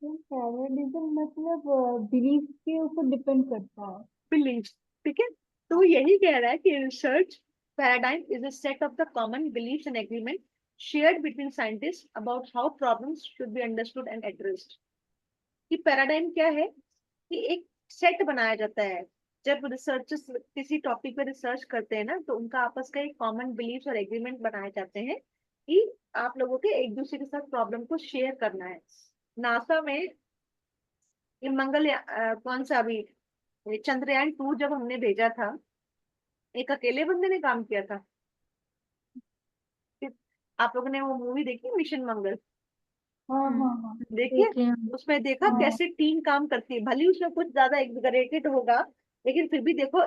पैराडिज्म मतलब बिलीफ के ऊपर डिपेंड करता है। बिलीफ। ठीक है। तो वो यही कह रहा है कि research paradigm is a set of the common beliefs and agreement shared between scientists about how problems should be understood and addressed। कि पैराडाइम क्या है? कि एक सेट बनाया जाता है। जब रिसर्चर्स किसी टॉपिक पे रिसर्च करते हैं ना, तो उनका आपस का एक कॉमन बिलीफ और एग्रीमेंट बनाए जाते हैं कि आप लोगों के एक दूसरे के साथ प्रॉब्लम को शेयर करना है। नासा में ये कौन सा अभी, ये चंद्रयान 2 जब हमने भेजा था, एक अकेले बंदे ने काम किया था। फिर आप लोगों ने वो मूवी देखी, मिशन मंगल? हाँ हाँ हाँ देखिए, देख लिया हम। उसमें देखा हाँ। कैसे टीम काम करती है। भले ही उसमें कुछ ज्यादा एग्जैगरेटेड होगा, लेकिन फिर भी देखो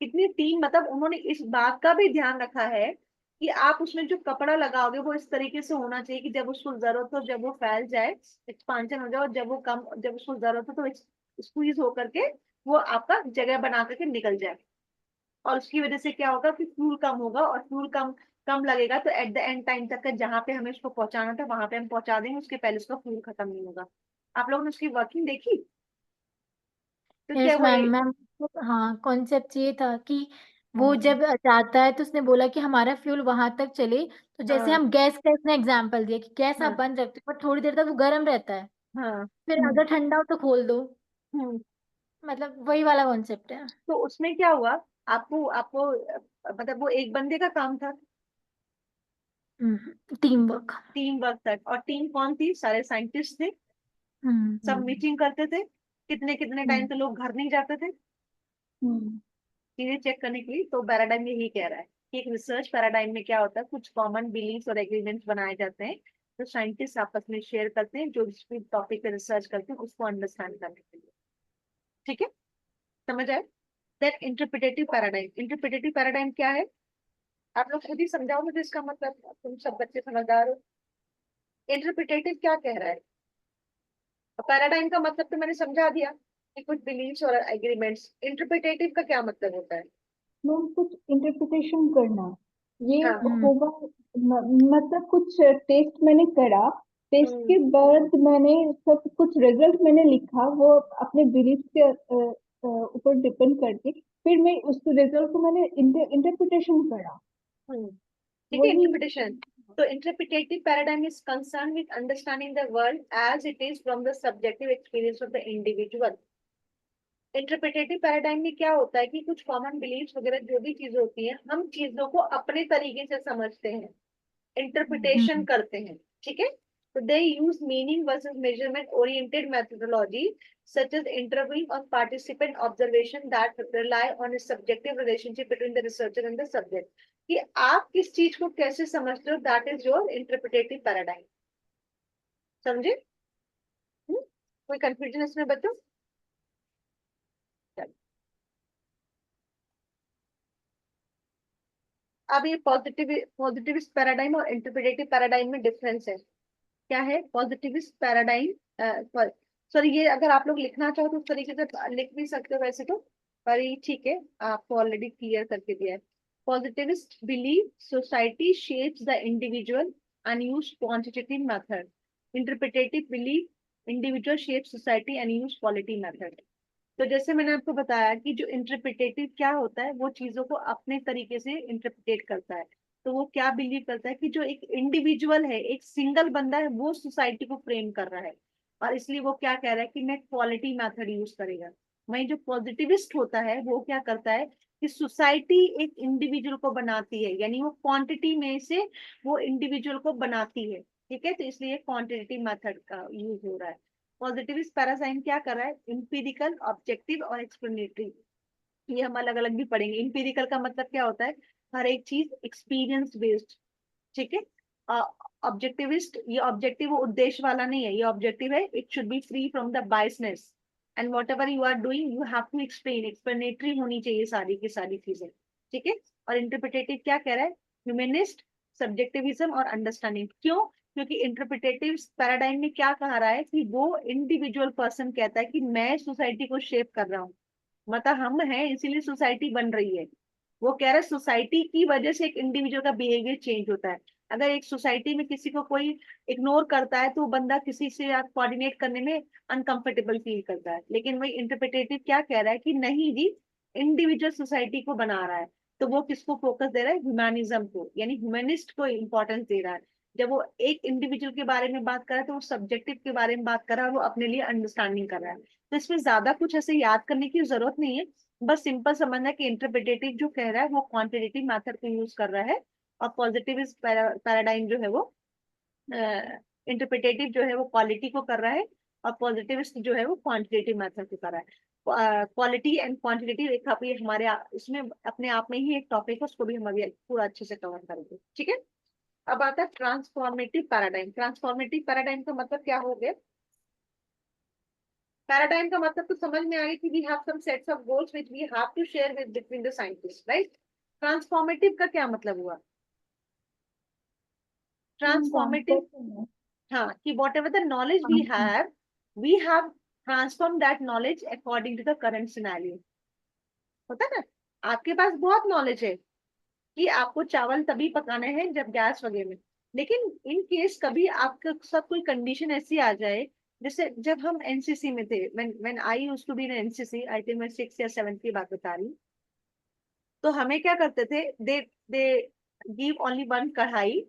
कितनी टीम, मतलब उन्होंने इस बात का भी ध्यान रखा है कि आप उसमें जो कपड़ा लगाओगे वो इस तरीके से होना चाहिए कि जब उसको जरूरत हो, जब वो फैल जाए, एक्सपांशन हो जाए, और जब उसको जरूरत हो तो स्क्वीज होकर के वो आपका जगह बना करके निकल जाए। और उसकी वजह से क्या होगा कि फ्यूल कम होगा, और फ्यूल कम कम लगेगा तो एट द एंड टाइम तक जहां पे हमें उसको पहुंचाना था वहां पे हम पहुंचा देंगे, उसके पहले उसका फ्यूल खत्म नहीं होगा। आप लोगों ने उसकी वर्किंग देखी? तो क्या यस वो मैम मैम। हाँ, कॉन्सेप्ट ये था कि वो हाँ जब जाता है तो उसने बोला कि हमारा फ्यूल वहां तक चले। तो जैसे हाँ हम गैस का इसने एग्जांपल दिया कि गैस आप हाँ बंद रखते हो पर थोड़ी देर तक वो गर्म रहता है, हाँ। फिर हम्म, अगर ठंडा हो तो खोल दो। हम्म। मतलब वही वाला कॉन्सेप्ट है। तो उसमें क्या हुआ? आपको आपको मतलब वो एक बंदे का काम था, टीम वर्क। टीम वर्क था। और टीम कौन थी? सारे साइंटिस्ट थे। सब हम्म मीटिंग करते थे, कितने कितने टाइम हम्म, तो लोग घर नहीं जाते थे हम्म, चीजें चेक करने के लिए। तो पैराडाइम यही कह रहा है कि एक रिसर्च पैराडाइम में क्या होता है, कुछ कॉमन बिलीव्स और एग्रीमेंट्स बनाए जाते हैं जो साइंटिस्ट आपस में शेयर करते हैं, जो जिस भी टॉपिक पे रिसर्च करते हैं उसको अंडरस्टैंड करने के लिए। ठीक है, समझ आए? Then interpretative paradigm. Interpretative paradigm क्या है? आप लोग खुद ही समझाओ मुझे इसका मतलब, तुम सब बच्चे समझदार हो। इंटरप्रिटेटिव क्या कह रहा है? पैराडाइम का मतलब तो मैंने समझा दिया कि कुछ बिलीव्स और एग्रीमेंट्स। इंटरप्रिटेटिव का क्या मतलब होता है? मैम कुछ इंटरप्रिटेशन करना, ये हाँ। हम्म होगा। मतलब कुछ टेस्ट मैंने करा, टेस्ट हम्म। के बाद मैंने सब कुछ रिजल्ट मैंने लिखा, वो अपने बिलीफ के ऊपर डिपेंड करके फिर मैं उस रिजल्ट को मैंने इंटरप्रिटेशन करा। हम्म। ठीक है, वही। इंटरप्रिटेशन। तो interpretative paradigm is concern with understanding the world as it is from the subjective experience of the individual. Interpretative paradigm में क्या होता है कि कुछ कॉमन बिलीफ्स वगैरह जो भी चीजें होती हैं, हम चीजों को अपने तरीके से समझते हैं, इंटरप्रिटेशन हम्म करते हैं। ठीक है। तो they use meaning versus measurement oriented methodology such as interviewing or participant observation that rely on a subjective relationship between the researcher and the subject। कि आप किस चीज को कैसे समझते हो, that is your interpretative paradigm. समझे? कोई कंफ्यूजन इसमें बच्चों? चलो, अब ये पॉजिटिविस्ट पैराडाइम और इंटरप्रिटेटिव पैराडाइम में डिफरेंस है। क्या है पॉजिटिविस्ट पैराडाइम? सॉरी, ये अगर आप लोग लिखना चाहो तो उस तरीके से लिख भी सकते हो वैसे तो, पर ये ठीक है, आपको ऑलरेडी क्लियर करके दिया है। Positivist believe society shapes the individual and use quantitative method. Interpretative believe individual shape society and use quality method. तो जैसे मैंने आपको बताया कि जो इंटरप्रिटेटिव क्या होता है, वो चीजों को अपने तरीके से इंटरप्रिटेट करता है। तो वो क्या बिलीव करता है कि जो एक इंडिविजुअल है, एक सिंगल बंदा है, वो सोसाइटी को फ्रेम कर रहा है, और इसलिए वो क्या कह रहा है कि मैं क्वालिटी मेथड यूज करेगा। वहीं जो पॉजिटिविस्ट होता है वो क्या करता है कि सोसाइटी एक इंडिविजुअल को बनाती है, यानी वो क्वांटिटी में से वो इंडिविजुअल को बनाती है। ठीक है, तो इसलिए क्वांटिटेटिव मेथड का यूज हो रहा है। पॉजिटिविस्ट पैरासाइन क्या कर रहा है, इंपीरिकल, ऑब्जेक्टिव और एक्सप्लेनेटरी, ये हम अलग अलग भी पढ़ेंगे। इंपीरिकल का मतलब क्या होता है, हर एक चीज एक्सपीरियंस बेस्ड, ठीक है। ऑब्जेक्टिविस्ट, ये ऑब्जेक्टिव उद्देश्य वाला नहीं है, ये ऑब्जेक्टिव है, it should be free from the biasness and whatever you are doing you have to explain, explanatory होनी चाहिए सारी की सारी चीजें, ठीक है। और इंटरप्रिटेटिव क्या कह रहा है, ह्यूमनिस्ट, सब्जेक्टिविज्म और अंडरस्टैंडिंग। क्यों, क्योंकि इंटरप्रिटेटिव पैराडाइम में क्या कहा रहा है कि वो इंडिविजुअल पर्सन कहता है कि मैं सोसाइटी को शेप कर रहा हूँ, मतलब हम हैं इसीलिए सोसाइटी बन रही है। वो कह रहा है सोसाइटी की वजह से एक इंडिविजुअल का बिहेवियर चेंज होता है। अगर एक सोसाइटी में किसी को कोई इग्नोर करता है तो वो बंदा किसी से कोऑर्डिनेट करने में अनकंफर्टेबल फील करता है, लेकिन वही इंटरप्रिटेटिव क्या कह रहा है कि नहीं जी, इंडिविजुअल सोसाइटी को बना रहा है। तो वो किसको फोकस दे रहा है, ह्यूमैनिज्म को, यानी ह्यूमनिस्ट को इंपॉर्टेंस दे रहा है। जब वो एक इंडिविजुअल के बारे में बात कर रहा है तो वो सब्जेक्टिव के बारे में बात कर रहा है, वो अपने लिए अंडरस्टैंडिंग कर रहा है। तो इसमें ज्यादा कुछ ऐसे याद करने की जरूरत नहीं है, बस सिंपल समझना कि इंटरप्रिटेटिव जो कह रहा है वो क्वांटिटेटिव मेथड को यूज कर रहा है, और पॉजिटिव पैराडाइम जो है वो इंटरप्रिटेटिव जो है वो क्वालिटी को कर रहा है, और पॉजिटिविस्ट जो है वो क्वांटिटेटिव मेथड को कर रहा है। क्वालिटी एंड क्वांटिटेटिव एक अभी हमारे इसमें अपने आप में ही एक टॉपिक है, उसको भी हम अभी पूरा अच्छे से कवर करेंगे, ठीक है। अब आता है ट्रांसफॉर्मेटिव पैराडाइम। ट्रांसफॉर्मेटिव पैराडाइम का मतलब क्या हो गया, पैराडाइम का मतलब तो समझ में आ गया कि we have some sets of goals which we have to share with between the scientist, right. Transformative का क्या मतलब हुआ, ट्रांसफॉर्मेटिव, ट्रांसफर हाँ, कि whatever the knowledge we have transform that knowledge according to the current scenario. होता है ना, आपके पास बहुत नॉलेज है कि आपको चावल तभी पकाने हैं जब गैस वगैरह में, लेकिन इन केस कभी आपके साथ कोई कंडीशन ऐसी आ जाए, जैसे जब हम एनसीसी में थे, when I used to be in NCC, I think मैं 6 या 7 की बात बता रही हूँ, तो हमें क्या करते थे, दे दे गिव ओनली वन कढ़ाई,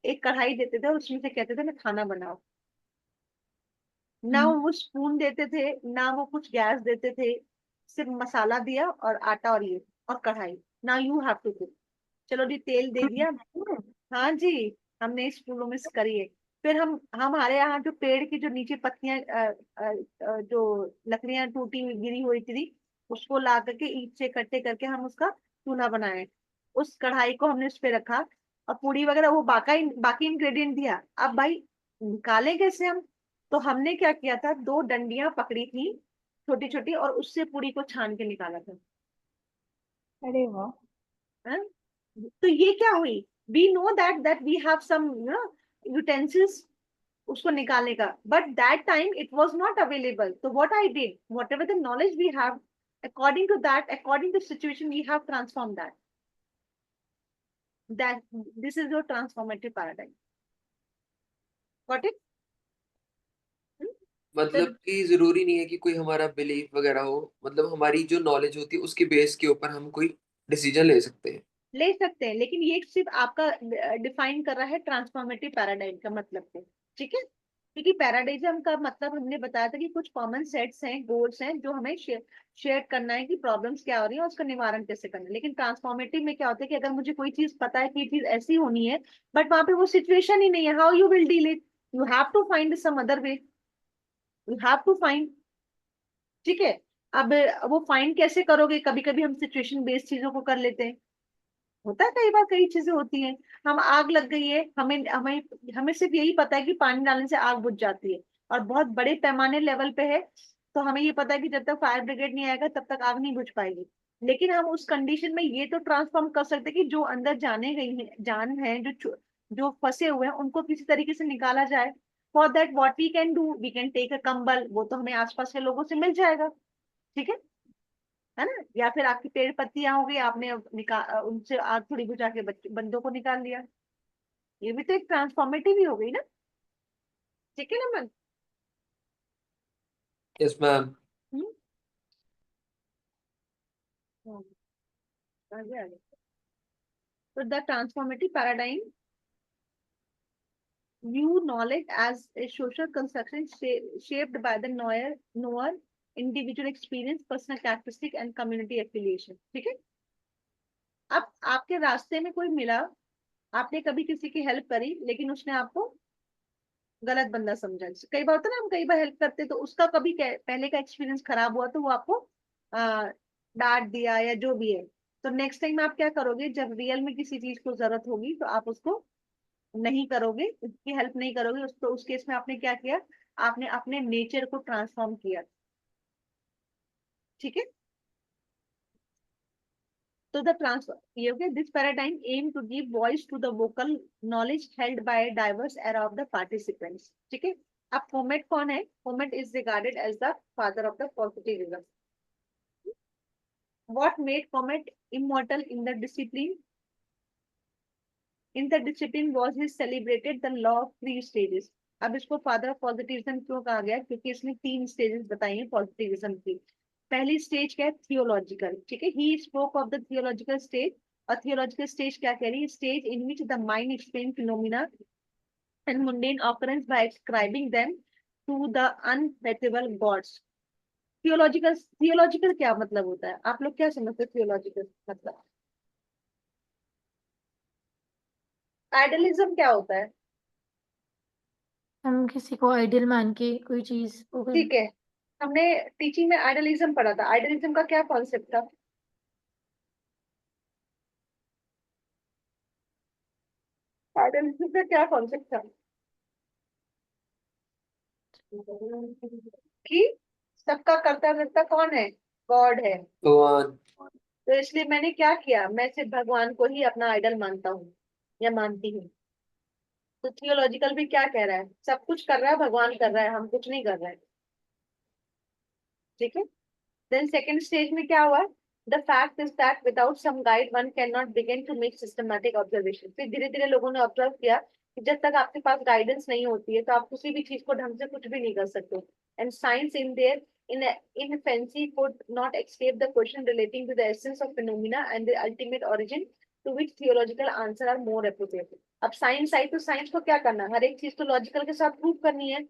एक कढ़ाई देते थे और उसमें से कहते थे मैं खाना बनाओ। ना वो स्पून देते थे, ना वो कुछ गैस देते थे, सिर्फ मसाला दिया और आटा और ये और कढ़ाई, ना यू हैव टू कुक, चलो जी तेल दे दिया। हाँ जी, हमने स्कूलों में करी है। फिर हम हमारे यहाँ जो पेड़ की जो नीचे पत्तियां जो लकड़ियां टूटी हुई गिरी हुई थी, उसको ला करके ईंट से इकट्ठे करके हम उसका चूल्हा बनाए, उस कढ़ाई को हमने उस पे रखा, और पूड़ी वगैरह वो बाकी बाकी इंग्रेडिएंट दिया। अब भाई निकाले कैसे हम, तो हमने क्या किया था, 2 डंडियां पकड़ी थी छोटी छोटी, और उससे पूड़ी को छान के निकाला था। अरे वाह। हाँ? तो ये क्या हुई, we know that we have some utensils उसको निकालने का, but that time it was not available, तो what I did, whatever the knowledge we have according to that, according to situation we have transform that this is your transformative paradigm, got it. तो मतलब कि जरूरी नहीं है कि कोई हमारा बिलीफ वगैरह हो, मतलब हमारी जो नॉलेज होती है उसके बेस के ऊपर हम कोई डिसीजन ले सकते हैं। ले सकते हैं, लेकिन ये सिर्फ आपका डिफाइन कर रहा है ट्रांसफॉर्मेटिव पैराडाइम का मतलब है, ठीक है। क्योंकि पैराडाइजम का मतलब हमने बताया था कि कुछ कॉमन सेट्स हैं, गोल्स हैं जो हमें शेयर करना है कि प्रॉब्लम्स क्या हो रही है और उसका निवारण कैसे करना है। लेकिन ट्रांसफॉर्मेटिव में क्या होता है कि अगर मुझे कोई चीज पता है कि ये चीज ऐसी होनी है, बट वहां पे वो सिचुएशन ही नहीं है, how you will deal it, you have to find some other way, you have to find, ठीक है। अब वो फाइंड कैसे करोगे, कभी कभी हम सिचुएशन बेस्ड चीजों को कर लेते हैं, होता है कई बार, कई चीजें होती हैं। हम आग लग गई है, हमें हमें हमें सिर्फ यही पता है कि पानी डालने से आग बुझ जाती है, और बहुत बड़े पैमाने लेवल पे है, तो हमें ये पता है कि जब तक फायर ब्रिगेड नहीं आएगा तब तक आग नहीं बुझ पाएगी। लेकिन हम उस कंडीशन में ये तो ट्रांसफॉर्म कर सकते हैं कि जो अंदर जाने गई है, जान है, जो फंसे हुए हैं, उनको किसी तरीके से निकाला जाए। For that what we can do, we can take a कंबल, वो तो हमें आसपास के लोगों से मिल जाएगा, ठीक है ना। या फिर आपकी पेड़ पत्तियां हो गई, आपने उनसे आग थोड़ी बुझा के बंदों को निकाल लिया, ये भी तो एक ट्रांसफॉर्मेटिव ही हो गई ना, ठीक है ना मन। Yes ma'am. हम्म, आगे आगे। तो the transformative paradigm view knowledge as a social construction shaped by the knower individual experience, personal characteristic and community affiliation, ठीक है। अब आपके रास्ते में कोई मिला, आपने कभी किसी की हेल्प करी, लेकिन उसने आपको गलत बंदा समझा। कई बार होता है ना, हम कई बार हेल्प करते तो उसका कभी पहले का एक्सपीरियंस खराब हुआ तो वो आपको डांट दिया या जो भी है, तो नेक्स्ट टाइम आप क्या करोगे, जब रियल में किसी चीज को जरूरत होगी तो आप उसको नहीं करोगे, उसकी हेल्प नहीं करोगे। तो उस केस में आपने क्या किया, आपने अपने नेचर को ट्रांसफॉर्म किया। ठीक है। तो द ट्रांसफर ये हो गया, this paradigm aim to give voice to the vocal knowledge held by diverse array of the participants. ठीक है। अब फोमेट कौन है, Comte is regarded as the father of the positivism. What made Comet immortal in the discipline? In the discipline was his celebrated the law of three stages. अब इसको father of positivism क्यों कहा गया, क्योंकि इसने 3 stages बताई हैं positivism की। पहली स्टेज क्या है, थियोलॉजिकल। ठीक है, he spoke of the theological stage. और थियोलॉजिकल स्टेज क्या कह रही है, stage in which the mind explain phenomena and mundane occurrence by ascribing them to the unfathomable gods। Theological, theological क्या मतलब होता है, आप लोग क्या समझते हैं थियोलॉजिकल मतलब? आइडलिज्म क्या होता है? हम किसी को आइडियल मान के कोई चीज वो कर। ठीक है, हमने टीचिंग में आइडलिज्म पढ़ा था। आइडलिज्म का क्या कॉन्सेप्ट था? आइडलिज्म का क्या कॉन्सेप्ट था? कि सबका करता धरता कौन है, गॉड है। भगवान। तो इसलिए मैंने क्या किया, मैं सिर्फ भगवान को ही अपना आइडल मानता हूँ या मानती हूँ। तो थियोलॉजिकल भी क्या कह रहा है, सब कुछ कर रहा है भगवान, कर रहा है, हम कुछ नहीं कर रहे हैं। ठीक है। Then second stage में क्या हुआ? The fact is that without some guide one cannot begin to make systematic observation। फिर धीरे धीरे लोगों ने ऑब्जर्व किया कि जब तक आपके पास गाइडेंस नहीं होती है तो आप किसी भी चीज को ढंग से कुछ भी नहीं कर सकते। And science in their infancy could not escape the question relating to the essence of phenomena and the ultimate origin, to which theological answer are more appropriate। अब साइंस आई तो साइंस को क्या करना, हर एक चीज तो लॉजिकल के साथ प्रूव करनी है।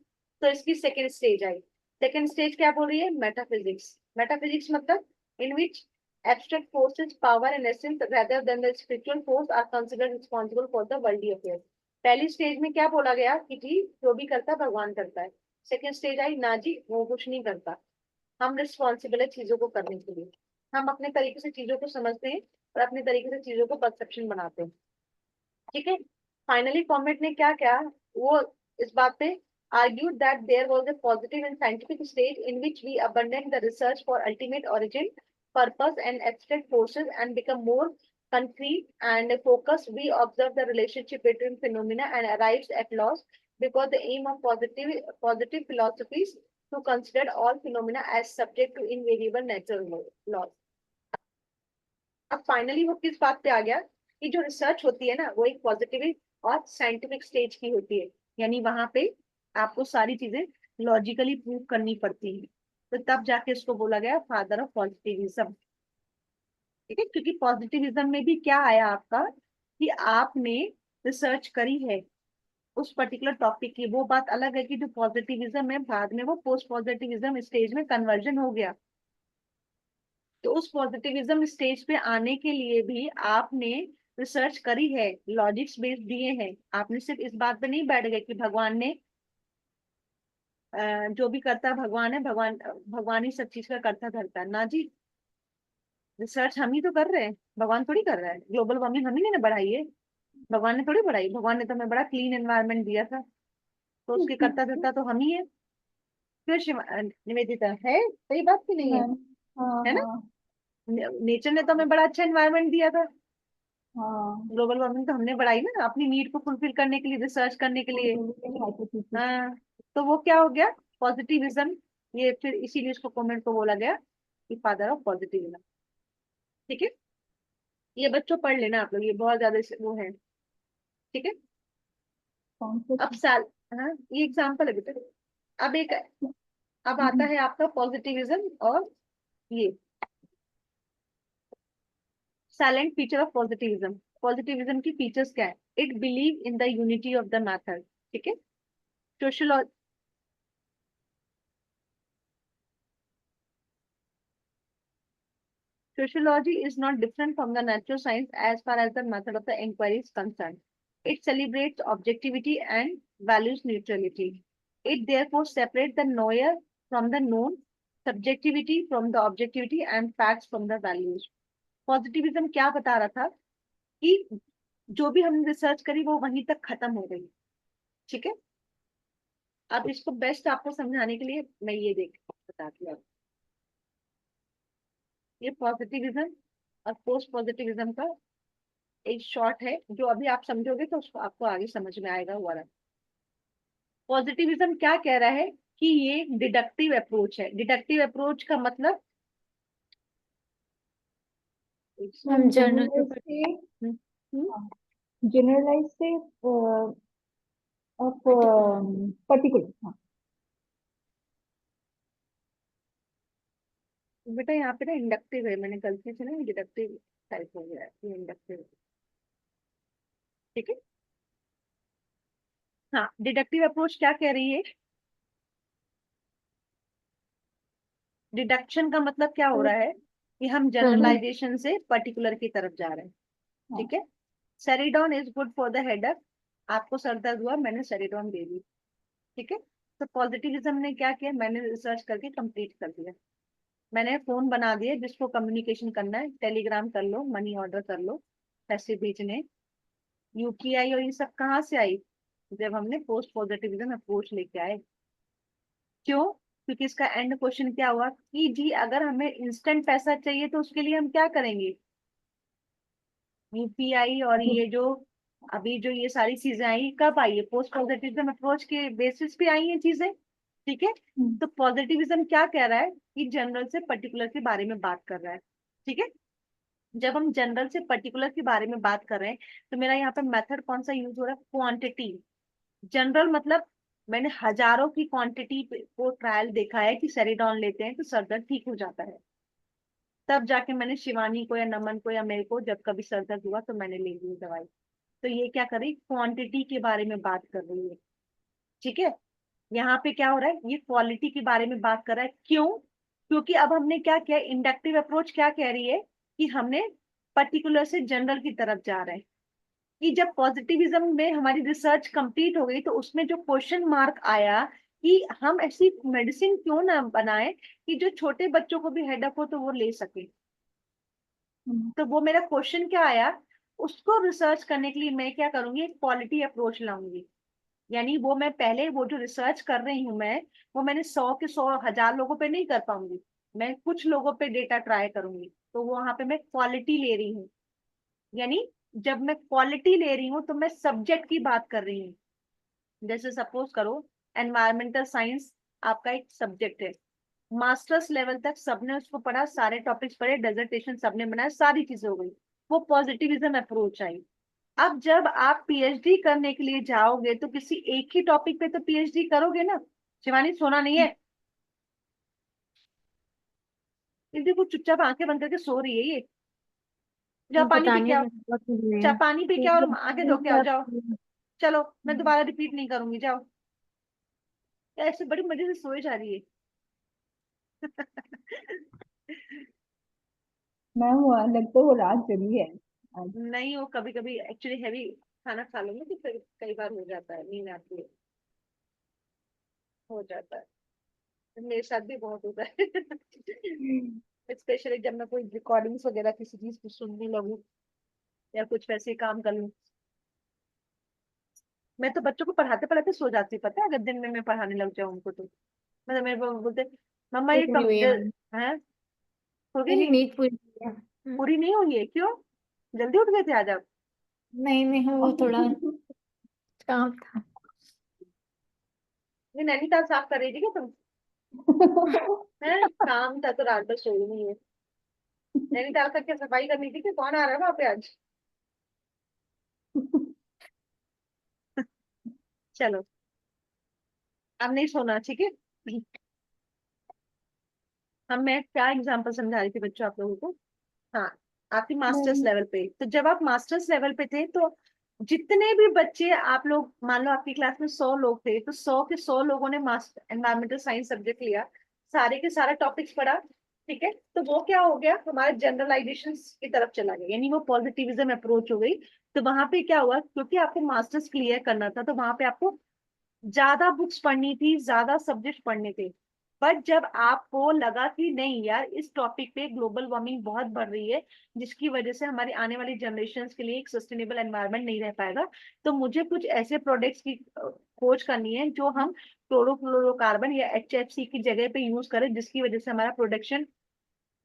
तो इसकी second stage I. Second stage क्या बोल रही है, मेटाफिजिक्स। मेटाफिजिक्स मतलब in which abstract forces, power and essence rather than the spiritual force are considered responsible for the worldly affairs। पहली स्टेज में क्या बोला गया कि जी जो भी करता है भगवान करता है। सेकेंड स्टेज आई, ना जी वो कुछ नहीं करता, हम रिस्पॉन्सिबल है चीजों को करने के लिए। हम अपने तरीके से चीजों को समझते हैं और अपने तरीके से चीजों को परसेप्शन बनाते हैं। ठीक है। फाइनली कॉमेट ने क्या किया, वो इस बात पे argued that there was a positive and scientific stage in which we abandoned the research for ultimate origin, purpose and abstract forces and become more concrete and focused. We observe the relationship between phenomena and arrives at laws, because the aim of positive philosophies to consider all phenomena as subject to invariable natural laws। अब finally वो किस बात पे आ गया कि जो research होती है ना वो एक पॉजिटिव और साइंटिफिक स्टेज की होती है, यानी वहां पे आपको सारी चीजें लॉजिकली प्रूव करनी पड़ती है। तो तब जाके इसको बोला गया फादर ऑफ पॉजिटिविज्म। ठीक है, क्योंकि पॉजिटिविज्म में भी क्या आया आपका कि आपने रिसर्च करी है उस पर्टिकुलर टॉपिक की। वो बात अलग है कि जो पॉजिटिविज्म है बाद में वो पोस्ट पॉजिटिविज्म स्टेज में कन्वर्जन हो गया। तो उस पॉजिटिविज्म स्टेज पे आने के लिए भी आपने रिसर्च करी है, लॉजिक्स बेस्ड दिए हैं। आपने सिर्फ इस बात पे नहीं बैठ गए कि भगवान ने जो भी करता है भगवान है, भगवान भगवान ही सब चीज का करता धरता है। ना जी, रिसर्च हम ही तो कर रहे हैं, भगवान थोड़ी कर रहा है। ग्लोबल वार्मिंग हम ही ने बढ़ाई है, भगवान ने थोड़ी बढ़ाई। भगवान ने तो हमें बड़ा क्लीन एनवायरनमेंट दिया था, तो उसके करता धरता तो हम ही है। क्यों निवेदिता, है सही बात की नहीं है? मैम। हाँ है ना, हाँ नेचर ने तो हमें बड़ा अच्छा एनवायरनमेंट दिया था। हाँ। ग्लोबल वार्मिंग तो हमने बढ़ाई ना अपनी नीड को फुलफिल करने के लिए, रिसर्च करने के लिए। हाइपोथेसिस। हाँ, तो वो क्या हो गया, पॉजिटिविज्म। ये फिर इसीलिए इसको कमेंट को बोला गया कि फादर ऑफ पॉजिटिविज्म। ठीक है, ये बच्चों पढ़ लेना आप लोग, ये बहुत ज्यादा वो है। ठीक है। कौन से? अब साल, हाँ ये एग्जाम्पल है बेटा। अब एक, अब आता है आपका पॉजिटिविज्म और ये silent feature of positivism. Positivism की फीचर्स क्या है, it believe in the unity of the method. ठीक है। Social Sociology is not different from the natural science as far as the method of the inquiry is concerned. It celebrates objectivity and values neutrality. It therefore separates the knower from the known, subjectivity from the objectivity, and facts from the values. Positivism क्या बता रहा था कि जो भी हमने research करी वो वहीं तक खत्म हो गई, ठीक है। अब इसको बेस्ट आपको समझाने के लिए मैं ये बताती हूँ। ये पॉजिटिविज्म और पोस्ट पॉजिटिविज्म का एक शॉर्ट है, जो अभी आप समझोगे तो उसको आपको आगे समझ में आएगा हुआ। पॉजिटिविज्म क्या कह रहा है कि ये डिडक्टिव अप्रोच है। डिडक्टिव अप्रोच का मतलब हम जनरलाइज से जनरलाइज से आप पर्टिकुलर। हाँ, बेटा यहाँ पे ना इंडक्टिव है, मैंने गलती से ना डिडक्टिव टाइप हो गया है, ये इंडक्टिव, ठीक है। हाँ, डिडक्टिव अप्रोच क्या कह रही है, डिडक्शन का मतलब क्या हो रहा है कि हम जनरलाइजेशन से पर्टिकुलर की तरफ जा रहे हैं, ठीक है। Saridon is good for the headache, आपको सर दर्द हुआ, मैंने सेरिडॉन दे दी, ठीक है। तो पॉजिटिविज्म ने क्या किया, मैंने रिसर्च करके कंप्लीट कर दिया, मैंने फोन बना दिए, जिसको कम्युनिकेशन करना है टेलीग्राम कर लो, मनी ऑर्डर कर लो, पैसे भेजने, यूपीआई और ये सब कहाँ से आई, जब हमने पोस्ट पॉजिटिविज्म अप्रोच लेके आए। क्यों, क्योंकि इसका एंड क्वेश्चन क्या हुआ कि जी अगर हमें इंस्टेंट पैसा चाहिए तो उसके लिए हम क्या करेंगे, यूपीआई और ये जो अभी जो ये सारी चीजें आई कब आई है, पोस्ट पॉजिटिविज्म अप्रोच के बेसिस पे आई हैं चीजें, ठीक है। तो पॉजिटिविज्म क्या कह रहा है कि जनरल से पर्टिकुलर के बारे में बात कर रहा है, ठीक है। जब हम जनरल से पर्टिकुलर के बारे में बात कर रहे हैं तो मेरा यहाँ पे मेथड कौन सा यूज हो रहा है, क्वांटिटी। जनरल मतलब मैंने हजारों की क्वांटिटी को ट्रायल देखा है कि सेरिडॉन लेते हैं तो सर दर्द ठीक हो जाता है, तब जाके मैंने शिवानी को या नमन को या मेरे को जब कभी सर दर्द हुआ तो मैंने ले ली दवाई। तो ये क्या कर रही, क्वांटिटी के बारे में बात कर रही है, ठीक है। यहाँ पे क्या हो रहा है, ये क्वालिटी के बारे में बात कर रहा है। क्यों, क्योंकि अब हमने क्या किया, इंडक्टिव अप्रोच क्या कह रही है कि हमने पर्टिकुलर से जनरल की तरफ जा रहे हैं, कि जब पॉजिटिविज्म में हमारी रिसर्च कंप्लीट हो गई तो उसमें जो क्वेश्चन मार्क आया कि हम ऐसी मेडिसिन क्यों ना बनाए कि जो छोटे बच्चों को भी हेडेक हो तो वो ले सके। तो वो मेरा क्वेश्चन क्या आया, उसको रिसर्च करने के लिए मैं क्या करूंगी, एक क्वालिटी अप्रोच लाऊंगी। यानी वो मैं पहले वो जो रिसर्च कर रही हूँ मैं, वो मैंने 100 के 100 1000 लोगों पे नहीं कर पाऊंगी, मैं कुछ लोगों पे डेटा ट्राई करूंगी, तो वहां पे मैं क्वालिटी ले रही हूँ। यानी जब मैं क्वालिटी ले रही हूँ तो मैं सब्जेक्ट की बात कर रही हूँ। जैसे सपोज करो एनवायरमेंटल साइंस आपका एक सब्जेक्ट है, मास्टर्स लेवल तक सबने उसको पढ़ा, सारे टॉपिक्स पढ़े, डेजर्टेशन सबने बनाया, सारी चीजें हो गई, वो पॉजिटिविज्म अप्रोच आई। अब जब आप पीएचडी करने के लिए जाओगे तो किसी एक ही टॉपिक पे तो पीएचडी करोगे ना। शिवानी सोना नहीं है, ये देखो चुपचाप आंखें बंद करके सो रही है ये, जाओ पानी पता पी के नहीं आओ, मैंने बहुत सुन लिया चाहे पानी पी के आओ और आंखें धो के आओ, जाओ। है। चलो मैं दोबारा रिपीट नहीं करूंगी, जाओ। ऐसे बड़ी मजे से सोए जा रही है। मैम वो लगता है वो रात जगी है आज। नहीं, वो कभी कभी एक्चुअली हैवी खाना खा लूंगी तो फिर कई बार हो जाता है, नींद आती है, हो जाता है, मेरे साथ भी बहुत होता है। स्पेशली जब मैं कोई रिकॉर्डिंग्स वगैरह किसी चीज को सुनने लगूं या कुछ वैसे ही काम कर लूं। मैं तो बच्चों को पढ़ाते पढ़ाते सो जाती, पता है, अगर दिन में मैं पढ़ाने लग जाऊं उनको तो। मतलब मेरे पापा बोलते मम्मा ये पूरी नहीं हुई है मैंने। है, हो गई मेरी नहीं, नींद पूरी हुई है। पूरी नहीं हुई है, क्यों, जल्दी उठ गए थे आज आप। नहीं नहीं, वो थोड़ा काम था। ये नैनीताल साफ कर रही थी क्या तुम, है काम था तो रात भर सोई नहीं है। नैनीताल का क्या सफाई करनी थी कि कौन आ रहा है वहां पे आज। चलो अब नहीं सोना, ठीक है। हम मैं क्या एग्जांपल समझा रही थी बच्चों आप लोगों को। हाँ, आपकी मास्टर्स मैम लेवल पे, तो जब आप मास्टर्स लेवल पे थे तो जितने भी बच्चे आप लोग, मान लो आपकी क्लास में 100 लोग थे तो 100 के 100 लोगों ने मास्टर एनवायरमेंटल साइंस सब्जेक्ट लिया, सारे के सारा टॉपिक्स पढ़ा, ठीक है। तो वो क्या हो गया, हमारे जनरलाइजेशन की तरफ चला गया, यानी वो पॉजिटिविज्म अप्रोच हो गई। तो वहां पे क्या हुआ, क्योंकि आपको मास्टर्स क्लियर करना था तो वहां पे आपको ज्यादा बुक्स पढ़नी थी, ज्यादा सब्जेक्ट पढ़ने थे। बट जब आपको लगा कि नहीं यार, इस टॉपिक पे ग्लोबल वार्मिंग बहुत बढ़ रही है, जिसकी वजह से हमारी आने वाली जनरेशन के लिए एक सस्टेनेबल एनवायरनमेंट नहीं रह पाएगा, तो मुझे कुछ ऐसे प्रोडक्ट्स की खोज करनी है जो हम क्लोरोफ्लोरोकार्बन या HFC की जगह पे यूज करें, जिसकी वजह से हमारा प्रोडक्शन,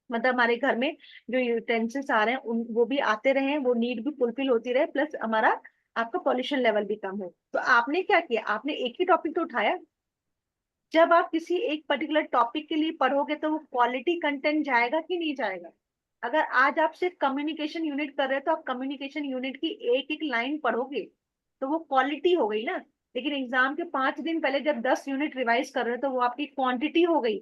मतलब हमारे घर में जो यूटेंसिल्स आ रहे हैं वो भी आते रहे, वो नीड भी फुलफिल होती रहे, प्लस हमारा आपका पॉल्यूशन लेवल भी कम हो। तो आपने क्या किया, आपने एक ही टॉपिक तो उठाया। जब आप किसी एक पर्टिकुलर टॉपिक के लिए पढ़ोगे तो वो क्वालिटी कंटेंट जाएगा कि नहीं जाएगा। अगर आज आप सिर्फ कम्युनिकेशन यूनिट कर रहे हो तो आप कम्युनिकेशन यूनिट की एक एक लाइन पढ़ोगे तो वो क्वालिटी हो गई ना। लेकिन एग्जाम के 5 दिन पहले जब 10 यूनिट रिवाइज कर रहे हो तो वो आपकी क्वांटिटी हो गई।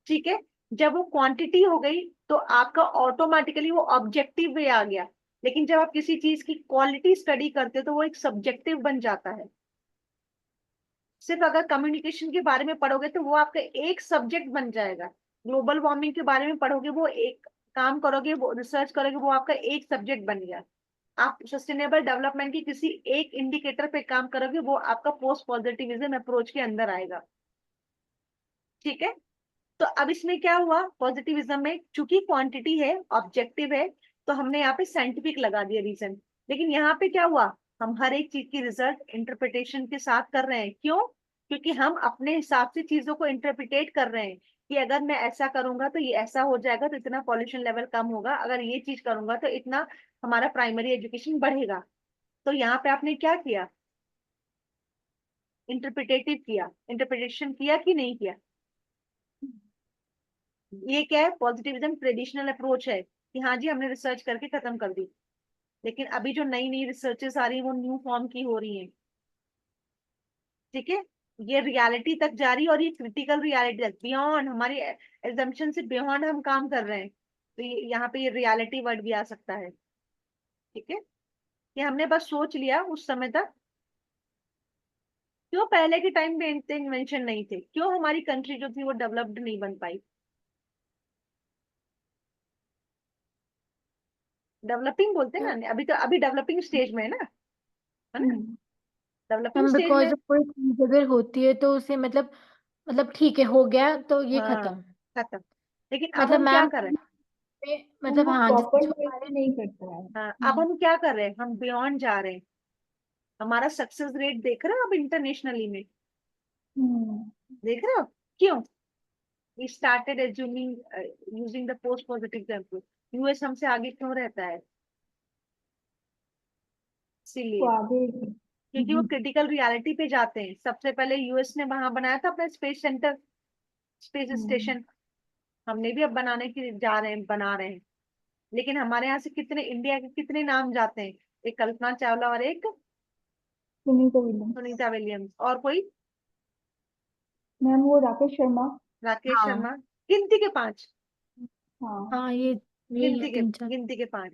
ठीक है, जब वो क्वांटिटी हो गई तो आपका ऑटोमेटिकली वो ऑब्जेक्टिव वे आ गया। लेकिन जब आप किसी चीज की क्वालिटी स्टडी करते हो तो वो एक सब्जेक्टिव बन जाता है। सिर्फ अगर कम्युनिकेशन के बारे में पढ़ोगे तो वो आपका एक सब्जेक्ट बन जाएगा। ग्लोबल वार्मिंग के बारे में पढ़ोगे, वो एक काम करोगे, वो रिसर्च करोगे, वो आपका एक सब्जेक्ट बन गया। आप सस्टेनेबल डेवलपमेंट की किसी एक इंडिकेटर पे काम करोगे, वो आपका पोस्ट पॉजिटिविज्म अप्रोच के अंदर आएगा। ठीक है, तो अब इसमें क्या हुआ, पॉजिटिविज्म में चूंकि क्वांटिटी है, ऑब्जेक्टिव है, तो हमने यहाँ पे साइंटिफिक लगा दिया रीजन। लेकिन यहाँ पे क्या हुआ, हम हर एक चीज की रिजल्ट इंटरप्रिटेशन के साथ कर रहे हैं। क्यों? क्योंकि हम अपने हिसाब से चीजों को इंटरप्रिटेट कर रहे हैं कि अगर मैं ऐसा करूंगा तो ये ऐसा हो जाएगा, तो इतना पॉल्यूशन लेवल कम होगा, अगर ये चीज करूंगा तो इतना हमारा प्राइमरी एजुकेशन बढ़ेगा। तो यहाँ पे आपने क्या किया, इंटरप्रिटेटिव किया, इंटरप्रिटेशन किया कि नहीं किया। ये क्या है, पॉजिटिविज्म ट्रेडिशनल अप्रोच है कि हाँ जी हमने रिसर्च करके खत्म कर दी। लेकिन अभी जो नई नई रिसर्चेस आ रही है वो न्यू फॉर्म की हो रही हैं। ठीक है, ये रियलिटी तक जा रही है, और ये क्रिटिकल रियलिटी तक, बियॉन्ड हमारी एजम्पशन से बियॉन्ड हम काम कर रहे हैं। तो यहाँ पे ये रियलिटी वर्ड भी आ सकता है। ठीक है, कि हमने बस सोच लिया उस समय तक। क्यों पहले के टाइम में इतने इन्वेंशन नहीं थे, क्यों हमारी कंट्री जो थी वो डेवलप्ड नहीं बन पाई। डेवलपिंग बोलते हैं ना, अभी तो अभी डेवलपिंग स्टेज में है ना, है ना, हम्म डेवलपिंग हम स्टेज में। बिकॉज जब कोई चीज अगर होती है तो उसे मतलब ठीक है, हो गया तो ये हाँ, खत्म। खत्म। लेकिन अब मतलब हम क्या मैम कर रहे हैं, मतलब वो हाँ, प्रॉपर जैसे वे से नहीं करता है। हाँ अब हम क्या कर रहे हैं, हम बियॉन्ड जा रहे हैं। हमारा सक्सेस रेट देख रहे हो अब इंटरनेशनली में, हम्म देख रहे हो। क्यों? We started assuming using the post positive example. US हमसे आगे क्यों रहता है, वो इसीलिए आगे क्योंकि वो क्रिटिकल रियलिटी पे जाते हैं। सबसे पहले यूएस ने वहां बनाया था अपना स्पेस सेंटर, स्पेस हम्म, स्टेशन। हमने भी अब बनाने की जा रहे हैं, बना रहे हैं। लेकिन हमारे यहाँ से कितने, इंडिया के कितने नाम जाते हैं, एक कल्पना चावला और एक सुनीता विलियम्स। सुनीता विलियम्स, और कोई मैम वो राकेश शर्मा। राकेश हाँ शर्मा। गिनती के 5, हाँ हाँ, ये यही है, 3-4। गिनती के 5।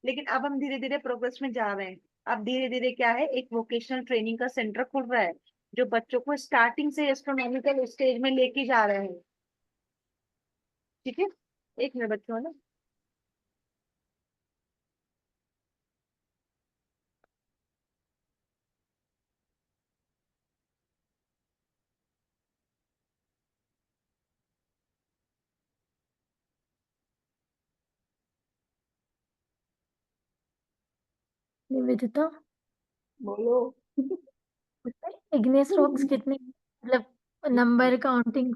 लेकिन अब हम धीरे धीरे प्रोग्रेस में जा रहे हैं। अब धीरे धीरे क्या है, एक वोकेशनल ट्रेनिंग का सेंटर खुल रहा है जो बच्चों को स्टार्टिंग से एस्ट्रोनॉमिकल स्टेज में लेके जा रहे हैं। ठीक है, एक मिनट बच्चों ना। निवेदिता, बोलो। इग्नियस रॉक्स कितने, मतलब number counting,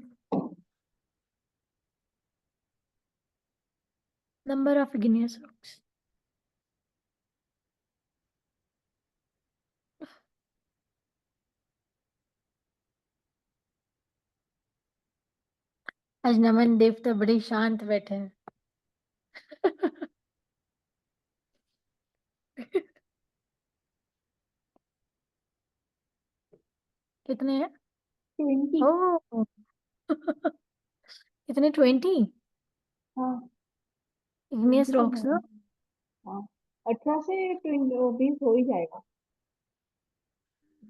number of igneous rocks. आज नमन देव तो बड़े शांत बैठे हैं। कितने हैं? 20। ओह कितने, 20 हाँ इग्नियस 20 तो रॉक्स है। ना। हाँ 18 से 20 हो ही जाएगा।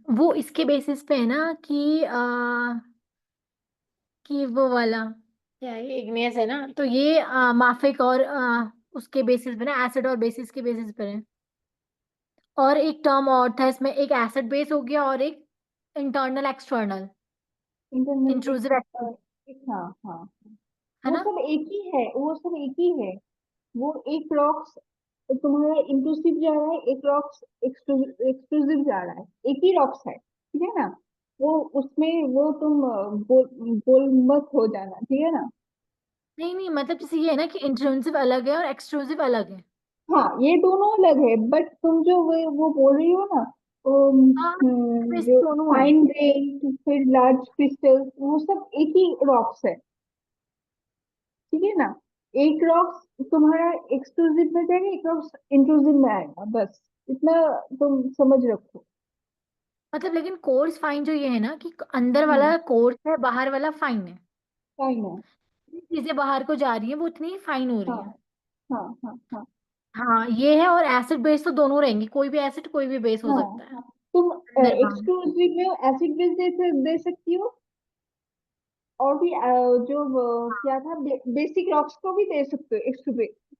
वो इसके बेसिस पे है ना कि वो वाला क्या है, इग्नियस है ना, तो ये माफिक और उसके बेसिस पे ना, एसिड और बेसिस के बेसिस पर है। और एक टर्म और था इसमें, एक एसिड बेस हो गया और एक internal external, internal intrusive external, हाँ हाँ, है वो ना? सब एक ही है, वो सब एक ही है। वो एक रॉक्स तुम्हारा इंक्लूसिव जा रहा है, एक रॉक्स एक्सक्लूसिव जा रहा है, एक ही रॉक्स है, ठीक है ना। वो उसमें वो तुम बोल मत हो जाना, ठीक है ना। नहीं नहीं, मतलब जैसे ये है ना कि इंट्रूसिव अलग है और एक्सट्रूसिव अलग है। हाँ ये दोनों अलग है, बट तुम जो वो बोल रही हो ना, वो, हाँ, बेस जो दोनों है। फाइन ग्रेन फिर लार्ज क्रिस्टल्स, वो सब एक ही रॉक्स है, ठीक है ना। एक रॉक्स तुम्हारा एक्सक्लूसिव में जाएगा, एक रॉक्स इंक्लूसिव में आएगा, बस इतना तुम समझ रखो। मतलब लेकिन कोर्स फाइन जो ये है ना कि अंदर हम्म, वाला कोर्स है, बाहर वाला फाइन है। फाइन है। चीजें बाहर को जा रही हैं वो उतनी फाइन हो रही हाँ है। हाँ हाँ हाँ हाँ ये है, और एसिड बेस तो दोनों रहेंगे, कोई भी एसिड कोई भी बेस हो हाँ सकता है हाँ। तुम अंदर बाहर। एक्सक्लूसिव में एसिड बेस दे सकती हो, और भी जो क्या था, बेसिक रॉक्स को भी दे सकते हो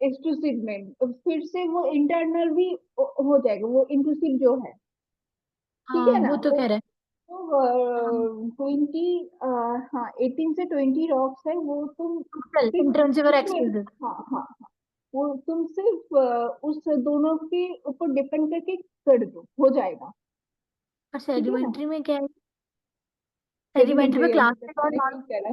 एक्सक्लूसिव में, फिर से वो इंटरनल भी हो जाएगा, वो इंक्लूसिव जो है, ठीक हाँ है ना। वो तो वो कह रहे हैं। हाँ, 20, हाँ 18 से 20 रॉक्स है, वो तुम टोटल सिर्फ इंट्रिंसिक और उसमें, एक्सक्लूसिव। हाँ हाँ हाँ, वो तुम सिर्फ उस दोनों के ऊपर डिपेंड करके कर दो, हो जाएगा, और ठीक है ना। सेडिमेंट्री में क्या है? सेडिमेंट्री में सेडिमेंट्री अभी तक क्लास्टिक और मैंने नॉन, नहीं करा।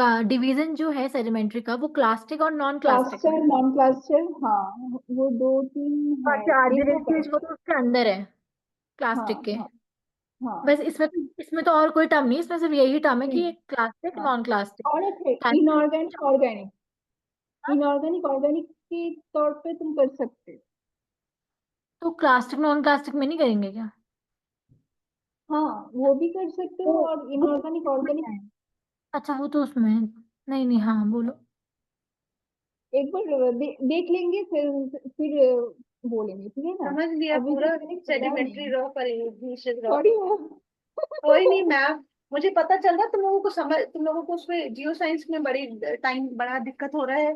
नहीं डिवीजन जो है सेडिमेंट्री का वो क्लास्टिक और नॉन क्लास्टिक में क्लास्टर है। नॉन क्लास्टर, हाँ वो दो तीन और है, जो एक वो आर्जिनिक वो तो उसके अंदर है, हाँ प्लास्टिक के। हाँ हाँ बस इसमें तो और कोई टर्म नहीं, इसमें सिर्फ यही टर्म है कि नहीं, ये क्लास्टिक हाँ। Non clastic. और एक है इनऑर्गेनिक ऑर्गेनिक, इनऑर्गेनिक ऑर्गेनिक के तौर पे तुम कर सकते हो। तो क्लास्टिक नॉन क्लास्टिक में नहीं करेंगे क्या? हाँ वो भी कर सकते हो, और वो इनऑर्गेनिक उसमें ऑर्गेनिक क्या है? अच्छा वो तो उसमें है। नहीं नहीं, हाँ बोलो। एक बार देख लेंगे, फिर बोलेंगे, ठीक है ना। समझ लिया अभी पूरा। तक मैंने करा सेडिमेंट्री नहीं। रॉ पर मिश्रित रॉ। सॉरी कोई नहीं मैम, मुझे पता चल रहा तुम लोगों को समझ, तुम लोगों को उसमें जियो साइंस में बड़ी टाइम बड़ा दिक्कत हो रहा है।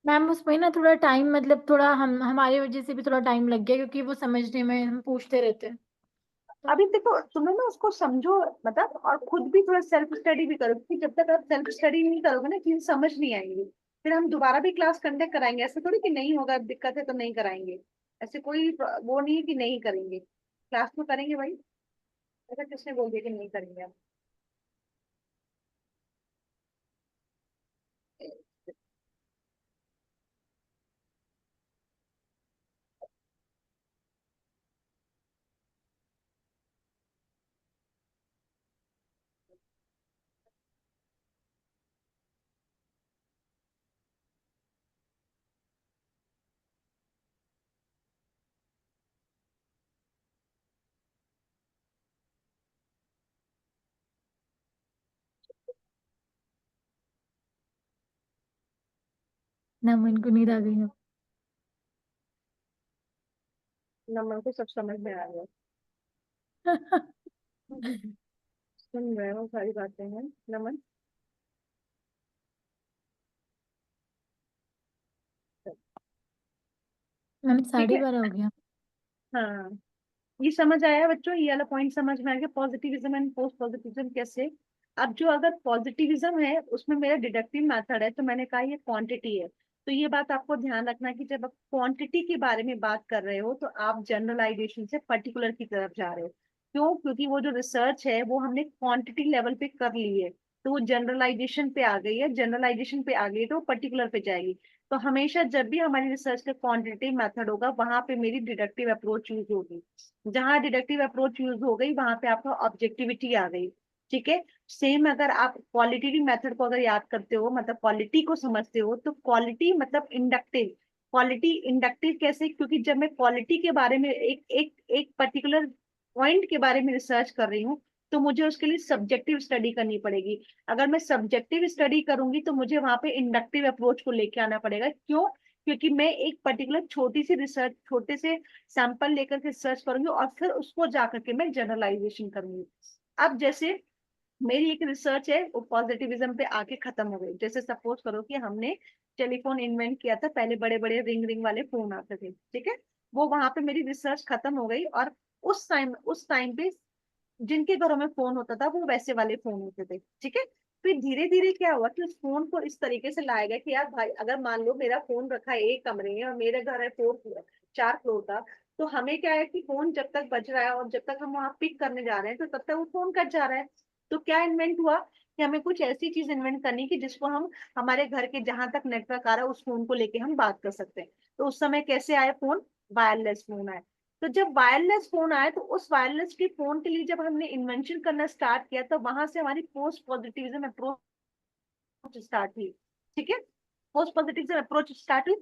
मैम उसमें ना थोड़ा टाइम, मतलब थोड़ा हम हमारी वजह से भी थोड़ा टाइम लग गया, क्योंकि वो समझने में हम पूछते रहते हैं तो। अभी देखो तुम लोग ना उसको समझो, मतलब और खुद भी थोड़ा सेल्फ स्टडी भी करो, क्योंकि जब तक आप सेल्फ स्टडी नहीं करोगे ना चीज समझ नहीं आएंगी। फिर हम दोबारा भी क्लास कंडक्ट कराएंगे, ऐसे थोड़ी कि नहीं होगा, दिक्कत है तो नहीं कराएंगे। ऐसे कोई वो नहीं है कि नहीं करेंगे, क्लास में करेंगे भाई। ऐसा किसने बोल दिया कि नहीं करेंगे आप? ना मन को नींद आ गई है। नमन को सब समझ में आ गया। सुन रहे हो सारी बातें हैं नमन। मैम ठीक है। 12:30 हो गया। हाँ ये समझ आया बच्चों, ये वाला पॉइंट समझ में आ गया, पॉजिटिविज्म एंड पोस्ट पॉजिटिविज्म कैसे। अब जो अगर पॉजिटिविज्म है उसमें मेरा डिडक्टिव मेथड है, तो मैंने कहा ये क्वांटिटी है। तो ये बात आपको ध्यान रखना कि जब आप क्वांटिटी के बारे में बात कर रहे हो तो आप जनरलाइजेशन से पर्टिकुलर की तरफ जा रहे हो। क्यों? क्योंकि वो जो रिसर्च है वो हमने क्वांटिटी लेवल पे कर ली है, तो वो जनरलाइजेशन पे आ गई है, जनरलाइजेशन पे आ गई है तो वो पर्टिकुलर पे जाएगी। तो हमेशा जब भी हमारी रिसर्च का क्वांटिटेटिव मेथड होगा वहां पे मेरी डिडक्टिव अप्रोच यूज होगी। जहां डिडक्टिव अप्रोच यूज हो गई वहां पे आपका ऑब्जेक्टिविटी आ गई। ठीक है। सेम अगर आप क्वालिटेटिव मेथड को अगर याद करते हो, मतलब क्वालिटी को समझते हो, तो क्वालिटी मतलब इंडक्टिव। क्वालिटी इंडक्टिव कैसे? क्योंकि जब मैं क्वालिटी के बारे में एक एक एक पर्टिकुलर पॉइंट के बारे में रिसर्च कर रही हूँ, तो मुझे उसके लिए सब्जेक्टिव स्टडी करनी पड़ेगी। अगर मैं सब्जेक्टिव स्टडी करूंगी तो मुझे वहां पे इंडक्टिव अप्रोच को लेके आना पड़ेगा। क्यों? क्योंकि मैं एक पर्टिकुलर छोटी सी रिसर्च, छोटे से सैंपल लेकर के सर्च करूंगी और फिर उसको जाकर के मैं जनरलाइजेशन करूंगी। अब जैसे मेरी एक रिसर्च है वो पॉजिटिविज्म पे आके खत्म हो गई। जैसे सपोज करो कि हमने टेलीफोन इन्वेंट किया था, पहले बड़े बड़े रिंग रिंग वाले फोन आते थे, ठीक है। वो वहां पे मेरी रिसर्च खत्म हो गई। और उस टाइम पे जिनके घरों में फोन होता था वो वैसे वाले फोन होते थे, ठीक है। फिर धीरे धीरे क्या हुआ कि उस फोन को इस तरीके से लाया गया कि यार भाई, अगर मान लो मेरा फोन रखा है एक कमरे में और मेरे घर है 4 फ्लोर का, तो हमें क्या है कि फोन जब तक बज रहा है और जब तक हम वहां पिक करने जा रहे हैं तो तब तक वो फोन कट जा रहा है। तो क्या इन्वेंट हुआ कि हमें कुछ ऐसी चीज इन्वेंट करनी कि जिसको हम हमारे घर के जहां तक नेटवर्क आ रहा है उस फोन को लेके हम बात कर सकते हैं। तो उस समय कैसे आए फोन? वायरलेस फोन आए। तो जब वायरलेस फोन आया तो उस वायरलेस के फोन के लिए जब हमने इन्वेंशन करना स्टार्ट किया तो वहां से हमारी पोस्ट पॉजिटिविज्म अप्रोच स्टार्ट हुई, ठीक है। पोस्ट पॉजिटिविज्म अप्रोच स्टार्ट हुई।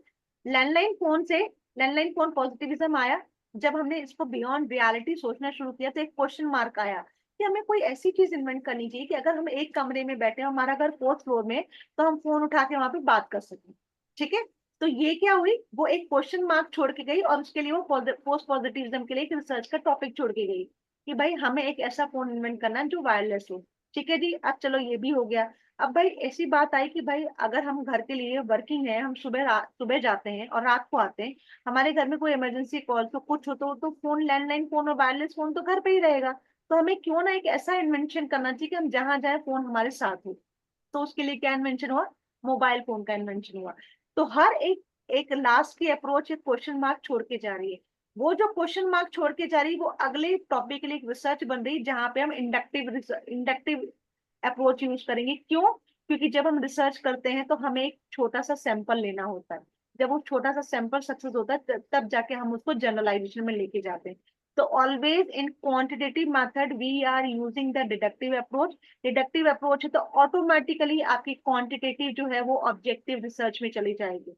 लैंडलाइन फोन से लैंडलाइन फोन पॉजिटिविज्म आया। जब हमने इसको बियॉन्ड रियलिटी सोचना शुरू किया तो एक क्वेश्चन मार्क आया कि हमें कोई ऐसी चीज इन्वेंट करनी चाहिए कि अगर हम एक कमरे में बैठे हैं, हमारा घर 4th फ्लोर में, तो हम फोन उठा के वहां पे बात कर सकें, ठीक है। तो ये क्या हुई, वो एक क्वेश्चन मार्क छोड़ के गई और उसके लिए वो पोस्ट पॉजिटिविज्म के लिए एक रिसर्च का टॉपिक छोड़ के गई कि भाई हमें एक ऐसा फोन इन्वेंट करना है जो वायरलेस हो। ठीक है जी, अब चलो ये भी हो गया। अब भाई ऐसी बात आई कि भाई अगर हम घर के लिए वर्किंग है, हम सुबह जाते हैं और रात को आते हैं, हमारे घर में कोई इमरजेंसी कॉल तो कुछ हो तो फोन, लैंडलाइन फोन और वायरलेस फोन तो घर पे ही रहेगा। तो हमें क्यों ना एक ऐसा इन्वेंशन करना चाहिए कि हम जहां जाए फोन हमारे साथ हो। तो उसके लिए क्या इन्वेंशन हुआ? मोबाइल फोन का इन्वेंशन हुआ। तो हर एक एक लास्ट की अप्रोच एक क्वेश्चन मार्क छोड़ के जा रही है। वो जो क्वेश्चन मार्क छोड़ के जा रही है वो अगले टॉपिक के लिए एक रिसर्च बन रही है जहां पे हम इंडक्टिव अप्रोच यूज करेंगे। क्यों? क्योंकि जब हम रिसर्च करते हैं तो हमें एक छोटा सा सैंपल लेना होता है। जब वो छोटा सा सैंपल सक्सेस होता है तब जाके हम उसको जनरलाइजेशन में लेके जाते हैं। तो always in quantitative method we are using the deductive approach. Deductive approach है तो ऑटोमेटिकली आपकी क्वांटिटेटिव जो है वो ऑब्जेक्टिव रिसर्च में चली जाएगी,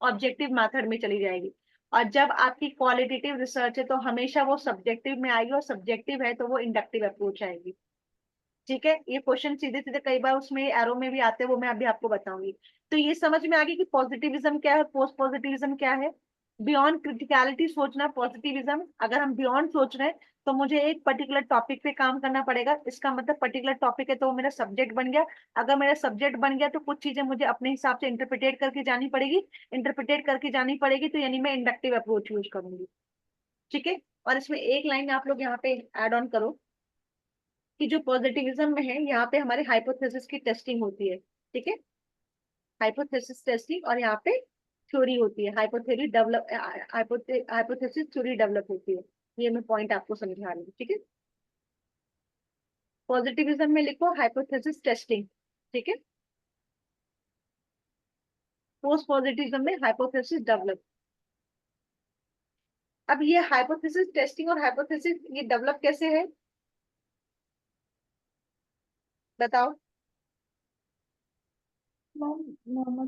ऑब्जेक्टिव मेथड में चली जाएगी। और जब आपकी क्वालिटेटिव रिसर्च है तो हमेशा वो सब्जेक्टिव में आएगी, और सब्जेक्टिव है तो वो इंडक्टिव अप्रोच आएगी। ठीक है, ये क्वेश्चन सीधे सीधे कई बार उसमें एरो में भी आते हैं, वो मैं अभी आपको बताऊंगी। तो ये समझ में आ गई कि पॉजिटिविज्म क्या है, पोस्ट पॉजिटिविज्म क्या है। बियॉन्ड क्रिटिकलिटी सोचना पॉजिटिविज्म। अगर हम बियॉन्ड सोच रहे हैं तो मुझे एक पर्टिकुलर टॉपिक पे काम करना पड़ेगा, इसका मतलब पर्टिकुलर टॉपिक है तो वो मेरा सब्जेक्ट बन गया। अगर मेरा सब्जेक्ट बन गया तो कुछ चीजें मुझे अपने हिसाब से इंटरप्रिटेट करके जानी पड़ेगी, इंटरप्रिटेट करके जानी पड़ेगी, तो यानी मैं इंडक्टिव अप्रोच यूज करूंगी। ठीक है। और इसमें एक लाइन आप लोग यहाँ पे एड ऑन करो कि जो पॉजिटिविज्म में है यहाँ पे हमारे हाइपोथेसिस की टेस्टिंग होती है। ठीक है, हाइपोथेसिस टेस्टिंग, और यहाँ पे थ्योरी होती है, हाइपोथेसिस थ्योरी डेवलप होती है। ये मैं पॉइंट आपको समझा रही हूँ, ठीक है। पॉजिटिविज्म में लिखो हाइपोथेसिस टेस्टिंग, ठीक है। पोस्ट पॉजिटिविज्म में हाइपोथेसिस डेवलप। अब ये हाइपोथेसिस टेस्टिंग और हाइपोथेसिस ये डेवलप कैसे है, बताओ। मैम यहाँ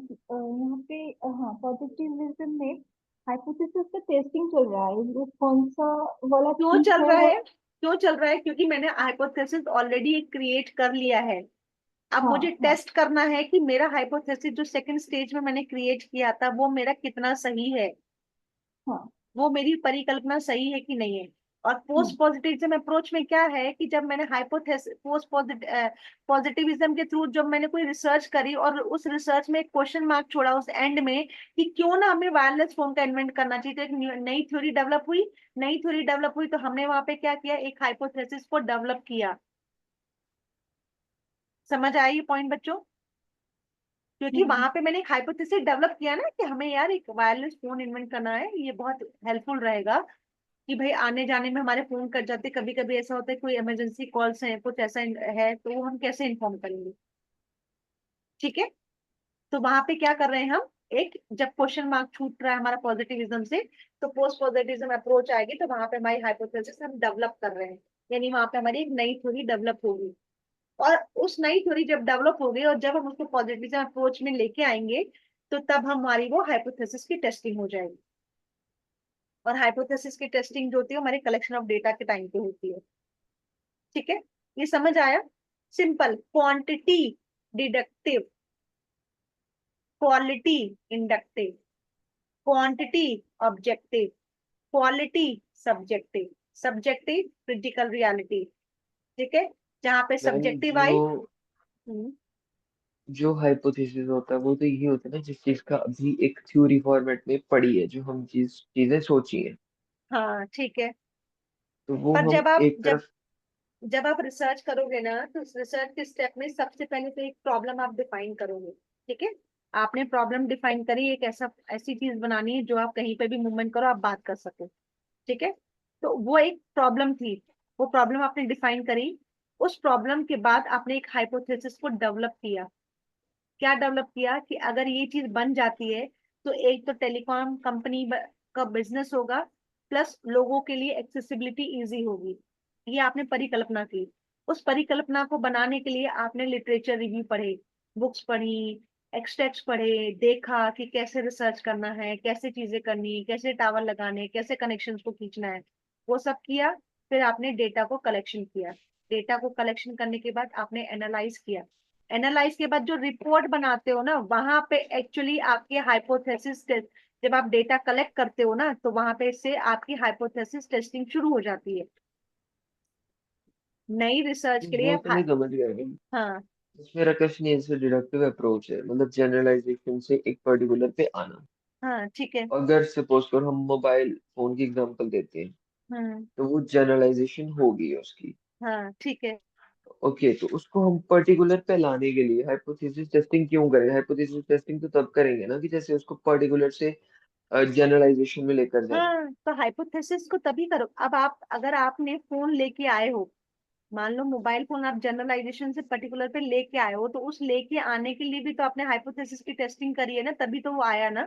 पे हाँ पॉजिटिविज्म में हाइपोथेसिस पे टेस्टिंग चल रहा है, वो कौन सा वाला क्यों ठीक चल है रहा वो। है? क्यों चल रहा है? क्योंकि मैंने हाइपोथेसिस ऑलरेडी क्रिएट कर लिया है। अब हाँ मुझे हाँ टेस्ट करना है कि मेरा हाइपोथेसिस जो सेकंड स्टेज में मैंने क्रिएट किया था वो मेरा कितना सही है, हाँ। वो मेरी परिकल्पना सही है कि नहीं है। और पोस्ट हम्म पॉजिटिविज्म अप्रोच में क्या है कि जब मैंने हाइपोथेसिस पोस्ट पॉजिटिविज्म के थ्रू जब मैंने कोई रिसर्च करी और उस रिसर्च में एक क्वेश्चन मार्क छोड़ा उस एंड में कि क्यों ना हमें वायरलेस फोन का इन्वेंट करना चाहिए, तो एक नई थ्योरी डेवलप हुई। नई थ्योरी डेवलप हुई तो हमने वहां पे क्या किया, एक हाइपोथेसिस को डेवलप किया। समझ आई पॉइंट बच्चों? क्योंकि हम्म वहां पे मैंने एक हाइपोथेसिस डेवलप किया ना कि हमें यार एक वायरलेस फोन इन्वेंट करना है, ये बहुत हेल्पफुल रहेगा कि भाई आने जाने में हमारे फोन कट जाते, कभी कभी ऐसा होता है कोई इमरजेंसी कॉल्स है, कुछ ऐसा है तो वो हम कैसे इन्फॉर्म करेंगे। ठीक है। तो वहां पे क्या कर रहे हैं हम, एक जब क्वेश्चन मार्क छूट रहा है हमारा पॉजिटिविज्म से तो पोस्ट पॉजिटिविज्म अप्रोच आएगी, तो वहां पे हमारी हाइपोथेसिस हम डेवलप कर रहे हैं, यानी वहां पे हमारी एक नई थ्योरी डेवलप होगी। और उस नई थ्योरी जब डेवलप हो गई और जब हम उसको पॉजिटिविज्म अप्रोच में लेके आएंगे तो तब हमारी वो हाइपोथेसिस की टेस्टिंग हो जाएगी। और हाइपोथेसिस की टेस्टिंग जो होती है हमारे कलेक्शन ऑफ डेटा के टाइम पे होती है। ठीक है, ये समझ आया? Simple, quantity deductive, quality inductive, quantity objective, quality subjective, subjective critical reality. ठीक है, जहां पे मैम सब्जेक्टिव जो आई। हम्म, जो हाइपोथेसिस होता है वो तो यही होता है ना जिस चीज का अभी एक थ्योरी फॉर्मेट में पड़ी है, जो हम चीजें सोची हैं, हाँ ठीक है। तो वो पर हम जब आप एक जब तरफ। जब आप रिसर्च करोगे ना, तो उस रिसर्च के स्टेप में सबसे पहले तो एक प्रॉब्लम आप डिफाइन करोगे। ठीक है। आपने प्रॉब्लम डिफाइन करी, एक ऐसी चीज बनानी है जो आप कहीं पे भी मूवमेंट करो, आप बात कर सको। ठीक है। तो वो एक प्रॉब्लम थी, वो प्रॉब्लम आपने डिफाइन करी। उस प्रॉब्लम के बाद आपने एक हाइपोथेसिस को डेवलप किया। क्या डेवलप किया कि अगर ये चीज बन जाती है तो एक तो टेलीकॉम कंपनी का बिजनेस होगा, प्लस लोगों के लिए एक्सेसिबिलिटी इजी होगी। ये आपने परिकल्पना की। उस परिकल्पना को बनाने के लिए आपने लिटरेचर रिव्यू पढ़े, बुक्स पढ़ी, एक्सट्रैक्ट्स पढ़े, देखा कि कैसे रिसर्च करना है, कैसे चीजें करनी है, कैसे टावर लगाने, कैसे कनेक्शंस को खींचना है, वो सब किया। फिर आपने डेटा को कलेक्शन किया। डेटा को कलेक्शन करने के बाद आपने एनालाइज किया। एनालाइज के बाद जो रिपोर्ट बनाते हो ना, वहां पे एक्चुअली आपके हाइपोथेसिस, जब आप डेटा कलेक्ट करते हो ना, तो वहां पे से आपकी हाइपोथेसिस टेस्टिंग शुरू हो जाती है नई रिसर्च के लिए। वो तो मैं समझ गया। हाँ इसमें मेरा क्वेश्चन ये जैसे डिडक्टिव अप्रोच है, मतलब जनरलाइजेशन से एक पर्टिकुलर पे आना। हाँ ठीक है। अगर सपोज करो हम मोबाइल फोन की एग्जांपल देते हैं, हम्म। तो वो जनरलाइजेशन होगी उसकी। हाँ ठीक है। ओके, तो उसको हम पर्टिकुलर पे लाने के लिए हाइपोथेसिस टेस्टिंग क्यों करें? हाइपोथेसिस टेस्टिंग तो तब करेंगे ना कि जैसे उसको पर्टिकुलर से जनरलाइजेशन में लेकर जाए। हाँ तो हाइपोथेसिस को तभी करो। अब आप, अगर आपने फोन लेके आए हो, मान लो मोबाइल फोन आप जनरलाइजेशन से पर्टिकुलर पे लेके आए हो, तो उस लेके आने के लिए भी तो आपने हाइपोथेसिस की टेस्टिंग करी है ना, तभी तो वो आया ना।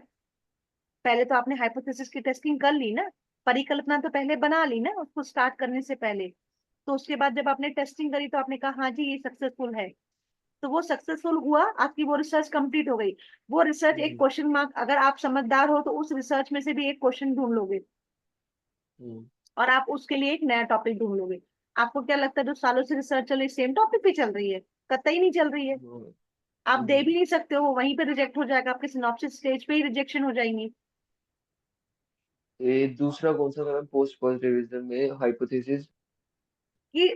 पहले तो आपने हाइपोथेसिस की टेस्टिंग कर ली ना, परिकल्पना तो पहले बना ली ना उसको स्टार्ट करने से पहले। तो उसके बाद जब आपने टेस्टिंग करी तो आपने कहा हाँ जी ये सक्सेसफुल है, तो वो सक्सेसफुल हुआ, आपकी वो रिसर्च कंप्लीट हो गई। वो रिसर्च एक हम्म। क्वेश्चन मार्क, अगर आप समझदार हो तो उस रिसर्च में से भी एक क्वेश्चन ढूंढ लोगे, हम्म। और आप उसके लिए एक नया टॉपिक ढूंढ लोगे। आपको क्या लगता है जो सालों से रिसर्च चल रही है सेम टॉपिक पे चल रही है? कतई नहीं चल रही है। हम्म। आप दे हम्म। भी नहीं सकते हो, वहीं पे रिजेक्ट हो जाएगा, आपके सिनॉप्सिस स्टेज पे ही रिजेक्शन हो जाएंगी। ये दूसरा कौन सा कदम पोस्ट पॉजिटिविज्म में हाइपोथेसिस? कि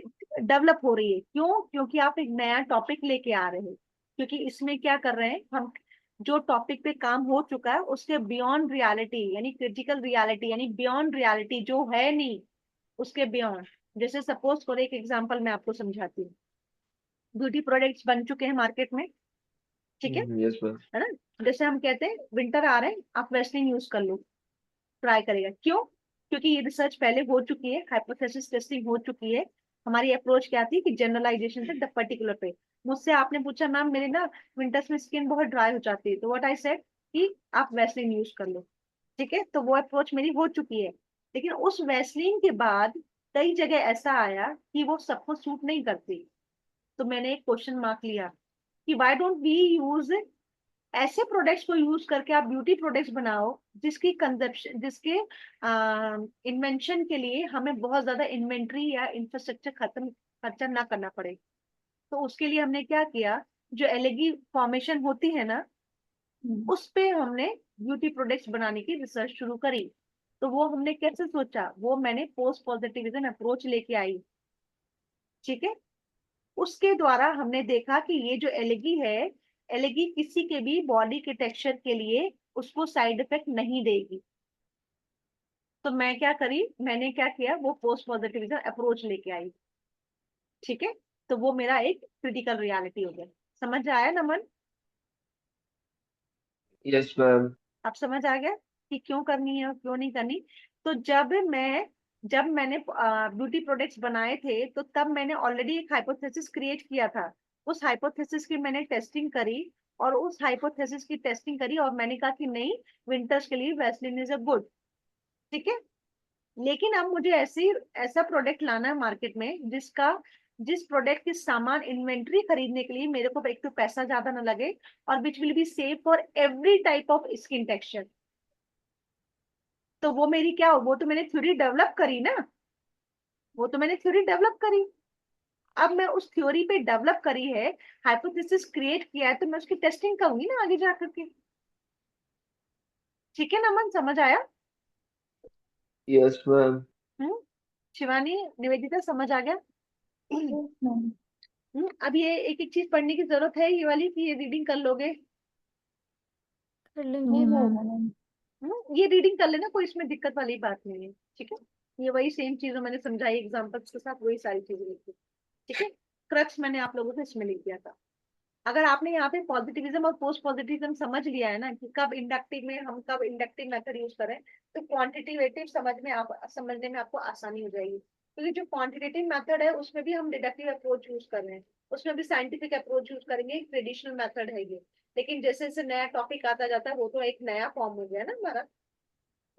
डेवलप हो रही है। क्यों? क्योंकि आप एक नया टॉपिक लेके आ रहे हो। क्योंकि इसमें क्या कर रहे हैं हम, जो टॉपिक पे काम हो चुका है उसके बियॉन्ड रियलिटी, यानी क्रिटिकल रियलिटी, यानी बियॉन्ड रियलिटी जो है नहीं, उसके बियॉन्ड। जैसे सपोज करो, एक एग्जांपल मैं आपको समझाती हूँ। ब्यूटी प्रोडक्ट्स बन चुके हैं मार्केट में, ठीक यस मैम। है ना? जैसे हम कहते हैं विंटर आ रहे हैं, आप वेस्लिन यूज कर लो, ट्राई करेगा। क्यों? क्योंकि ये रिसर्च पहले हो चुकी है, हाइपोथेसिस टेस्टिंग हो चुकी है। हमारी अप्रोच क्या थी कि जनरलाइजेशन से द पर्टिकुलर पे। मुझसे आपने पूछा मैम मेरे ना विंटर्स में स्किन बहुत ड्राई हो जाती है, तो व्हाट आई सेड कि आप वैसलीन यूज कर लो। ठीक है, तो वो अप्रोच मेरी हो चुकी है। लेकिन उस वैसलीन के बाद कई जगह ऐसा आया कि वो सबको सूट नहीं करती। तो मैंने एक क्वेश्चन मार्क लिया कि व्हाई डोंट वी यूज ऐसे प्रोडक्ट्स को यूज करके आप ब्यूटी प्रोडक्ट्स बनाओ जिसकी कंजप्शन, जिसके इन्वेंशन के लिए हमें बहुत ज्यादा इन्वेंट्री या इंफ्रास्ट्रक्चर खत्म खर्चा ना करना पड़े। तो उसके लिए हमने क्या किया, जो एलगी फॉर्मेशन होती है ना, उस पे हमने ब्यूटी प्रोडक्ट्स बनाने की रिसर्च शुरू करी। तो वो हमने कैसे सोचा, वो मैंने पोस्ट पॉजिटिविज्म अप्रोच लेके आई। ठीक है। उसके द्वारा हमने देखा कि ये जो एलगी है, एलगी किसी के भी बॉडी के टेक्सचर के लिए उसको साइड इफेक्ट नहीं देगी। तो मैं क्या करी, मैंने क्या किया, वो पोस्ट पॉजिटिविज्म अप्रोच लेके आई। ठीक है। तो वो मेरा एक क्रिटिकल रियलिटी हो गया। समझ आया नमन? Yes ma'am. अब समझ आ गया कि क्यों करनी है और क्यों नहीं करनी। तो जब मैंने ब्यूटी प्रोडक्ट्स बनाए थे, तो तब मैंने ऑलरेडी एक हाइपोथेसिस क्रिएट किया था। उस हाइपोथेसिस की मैंने टेस्टिंग करी, और उस हाइपोथेसिस की टेस्टिंग करी और मैंने कहा कि नहीं, विंटर्स के लिए वैसलीन इज अ गुड। ठीक है। लेकिन अब मुझे ऐसा प्रोडक्ट लाना है मार्केट में जिस प्रोडक्ट की सामान इन्वेंट्री खरीदने के लिए मेरे को एक तो पैसा ज्यादा ना लगे, और विच will be safe for every type of skin texture. तो वो मेरी क्या हो, वो तो मैंने थ्योरी डेवलप करी ना, वो तो मैंने थ्योरी डेवलप करी। अब मैं उस थ्योरी पे डेवलप करी है, हाइपोथेसिस क्रिएट किया है, तो मैं उसकी टेस्टिंग करूंगी ना आगे जाकर के। ठीक है ना मन, समझ आया? Yes ma'am. Hmm. Shivani, Nivedita, समझ आ गया? Yes ma'am. अब ये एक एक चीज पढ़ने की जरूरत है ये वाली कि ये रीडिंग कर लोगे? कर हो लेंगे मैम। जाएगा मैम। ये रीडिंग कर लेना, कोई इसमें दिक्कत वाली बात नहीं है, ठीक है। ये वही सेम चीज मैंने समझाई एग्जाम्पल्स के साथ, वही सारी चीजें लिखी, ठीक है। क्रक्स मैंने आप लोगों को इसमें लिख दिया था। अगर आपने यहाँ पे पॉजिटिविज्म और पोस्ट पॉजिटिविज्म समझ लिया है ना कि कब इंडक्टिव में हम कब इंडक्टिव मेथड यूज करें, तो क्वांटिटेटिव समझने में आपको आसानी हो जाएगी। क्योंकि जो क्वांटिटेटिव मेथड है उसमें भी हम डिडक्टिव अप्रोच यूज कर रहे हैं, उसमें भी साइंटिफिक अप्रोच यूज करेंगे, एक ट्रेडिशनल मेथड है ये। लेकिन जैसे जैसे नया टॉपिक आता जाता है वो तो एक नया फॉर्म हो गया ना हमारा,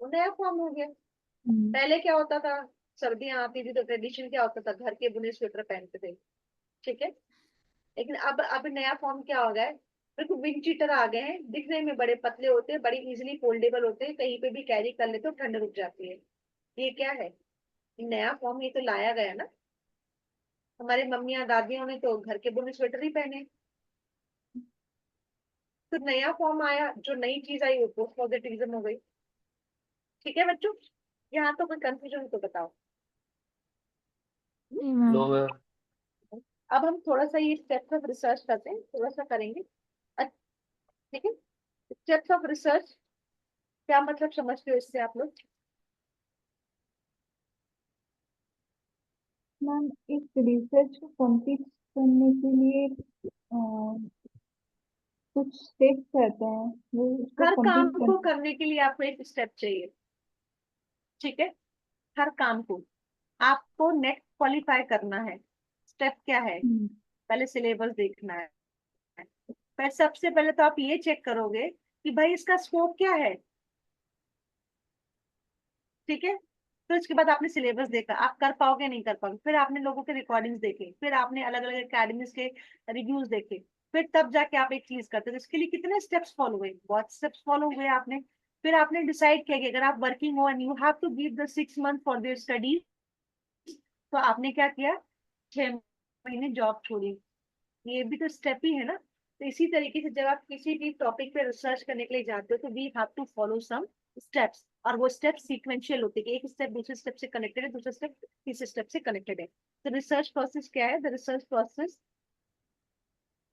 वो नया फॉर्म हो गया। हम्म, पहले क्या होता था, सर्दियां आती थी तो ट्रेडिशन क्या होता था, घर के बुने स्वेटर पहनते थे, ठीक है। लेकिन अब नया फॉर्म क्या हो गया है, बिल्कुल विंड चीटर आ गए हैं, दिखने में बड़े पतले होते हैं, बड़ी इजीली फोल्डेबल होते हैं, कहीं पे भी कैरी कर लेते हो, ठंड रुक जाती है। ये क्या है, ये नया फॉर्म, ये तो लाया गया ना। हमारी मम्मियां दादियों ने तो घर के बुने स्वेटर ही पहने। तो नया फॉर्म आया, जो नई चीज आई वो पोस्ट पॉजिटिविज्म हो गई, ठीक है बच्चों। यहाँ तो कोई कंफ्यूजन तो बताओ। नहीं मैम। No ma'am. अब हम थोड़ा सा ये स्टेप्स ऑफ रिसर्च करते हैं, थोड़ा सा करेंगे, ठीक है। स्टेप्स ऑफ रिसर्च क्या मतलब समझते हो इससे आप लोग? मैम एक रिसर्च को कंप्लीट करने के लिए कुछ स्टेप्स रहते हैं, वो उसको हर काम कंप्लीट को कर। करने के लिए आपको एक स्टेप चाहिए, ठीक है। हर काम को आपको नेट क्वालिफाई करना है। स्टेप क्या है, हम्म, पहले सिलेबस देखना है। पर सबसे पहले तो आप ये चेक करोगे कि भाई इसका स्कोप क्या है, ठीक है। फिर उसके बाद आपने सिलेबस देखा, आप कर पाओगे नहीं कर पाओगे, फिर आपने लोगों के रिकॉर्डिंग्स देखे, फिर आपने अलग अलग एकेडमीज के रिव्यूज देखे, फिर तब जाके आप एक चीज करते हो। तो इसके लिए कितने स्टेप्स फॉलो हुए, बहुत स्टेप्स फॉलो हुए आपने। फिर आपने डिसाइड किया कि अगर आप वर्किंग हो and you have to give the 6 month for their studies, तो आपने क्या किया, 6 महीने जॉब छोड़ी। ये भी तो स्टेप ही है ना। तो इसी तरीके से जब आप किसी भी टॉपिक पे रिसर्च करने के लिए जाते हो तो we have to follow some steps, और वो स्टेप सीक्वेंशियल होते हैं कि एक स्टेप दूसरे स्टेप से कनेक्टेड है, दूसरा स्टेप तीसरे स्टेप से कनेक्टेड है। तो रिसर्च प्रोसेस क्या है, the research process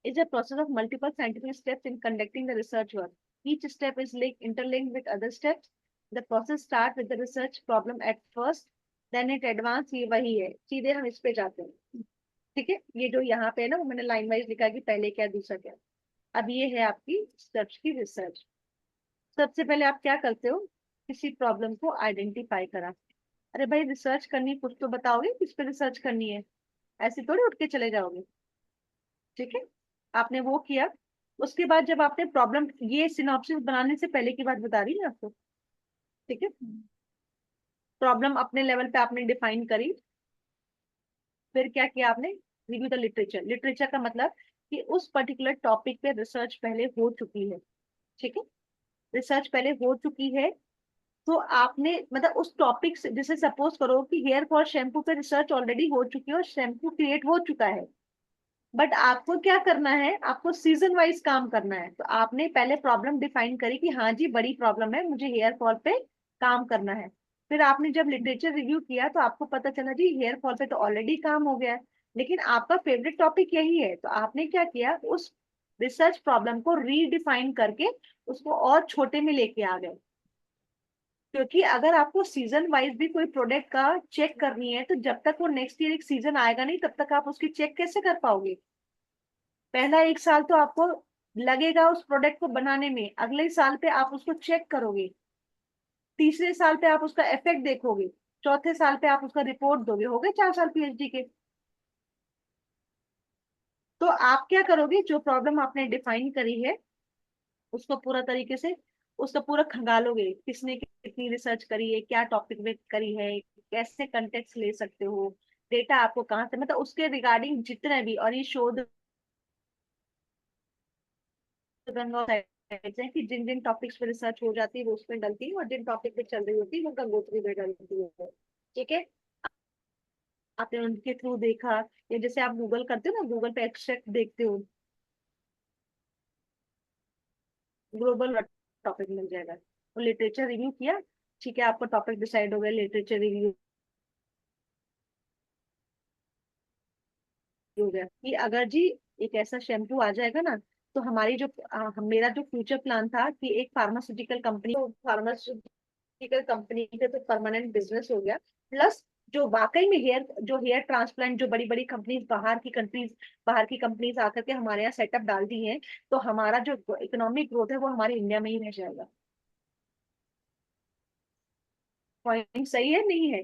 is a process of multiple scientific steps in conducting the research work. Each step is interlinked with other steps. The process starts with the research problem at first, then it advance, ये वही है, सीधे हम इस पे जाते हैं, ठीक है। ये जो यहाँ पे है ना वो मैंने लाइन वाइज लिखा है कि पहले क्या दूसरा क्या। अब ये है आपकी स्टेप्स की रिसर्च। सबसे पहले आप क्या करते हो, किसी प्रॉब्लम को आइडेंटिफाई करा। अरे भाई रिसर्च करनी, कुछ तो बताओगे किस पे रिसर्च करनी है, ऐसे थोड़ी उठ के चले जाओगे, ठीक है। आपने वो किया, उसके बाद जब आपने प्रॉब्लम, ये सिनॉप्सिस बनाने से पहले की बात बता रही है आपको, ठीक है। प्रॉब्लम अपने लेवल पे आपने डिफाइन करी, फिर क्या किया आपने, रिव्यू द लिटरेचर। लिटरेचर का मतलब कि उस पर्टिकुलर टॉपिक पे रिसर्च पहले हो चुकी है, ठीक है। रिसर्च पहले हो चुकी है, तो आपने मतलब उस टॉपिक से, जैसे सपोज करो कि हेयर फॉल शैम्पू पे रिसर्च ऑलरेडी हो चुकी है और शैम्पू क्रिएट हो चुका है, बट आपको क्या करना है, आपको सीजन वाइज काम करना है। तो आपने पहले प्रॉब्लम डिफाइन करी कि हाँ जी बड़ी प्रॉब्लम है, मुझे हेयर फॉल पे काम करना है। फिर आपने जब लिटरेचर रिव्यू किया तो आपको पता चला जी हेयर फॉल पे तो ऑलरेडी काम हो गया है, लेकिन आपका फेवरेट टॉपिक यही है। तो आपने क्या किया, उस रिसर्च प्रॉब्लम को रीडिफाइन करके उसको और छोटे में लेके आ गए। क्योंकि अगर आपको सीजन वाइज भी कोई प्रोडक्ट का चेक करनी है तो जब तक वो नेक्स्ट ईयर एक सीजन आएगा नहीं तब तक आप उसकी चेक कैसे कर पाओगे। पहला 1 साल तो आपको लगेगा उस प्रोडक्ट को बनाने में, अगले साल पे आप उसको चेक करोगे, तीसरे साल पे आप उसका इफेक्ट देखोगे, चौथे साल पे आप उसका रिपोर्ट दोगे, हो गए 4 साल पीएचडी के। तो आप क्या करोगे, जो प्रॉब्लम आपने डिफाइन करी है उसको पूरा तरीके से, उसका पूरा खंगालोगे, किसने कितनी रिसर्च करी है, क्या टॉपिक में करी है, कैसे कंटेक्स्ट ले सकते हो, डेटा आपको कहाँ से, मतलब उसके रिगार्डिंग जितने भी, और ये शोध गंगा साइट्स हैं कि जिन जिन टॉपिक्स पे रिसर्च हो जाती है वो उसमें डलती है, और जिन टॉपिक पे चल रही होती है वो गंगोत्री में डलती है, ठीक है। आपने उनके थ्रू देखा, या जैसे आप गूगल करते हो ना, गूगल पे एक्सट्रैक्ट देखते हो, ग्लोबल टॉपिक मिल जाएगा। तो लिटरेचर रिव्यू किया, ठीक है, आपका टॉपिक डिसाइड हो गया, लिटरेचर रिव्यू हो गया कि अगर जी एक ऐसा शैम्पू आ जाएगा ना, तो हमारी जो मेरा जो फ्यूचर प्लान था कि एक फार्मास्यूटिकल कंपनी के तो परमानेंट बिजनेस हो गया, प्लस जो वाकई में हेयर ट्रांसप्लांट जो बड़ी बड़ी कंपनीज बाहर की कंपनीज आकर के हमारे यहाँ सेटअप डाल दी हैं, तो हमारा जो इकोनॉमिक ग्रोथ है वो हमारे इंडिया में ही रह जाएगा। पॉइंट सही है नहीं है?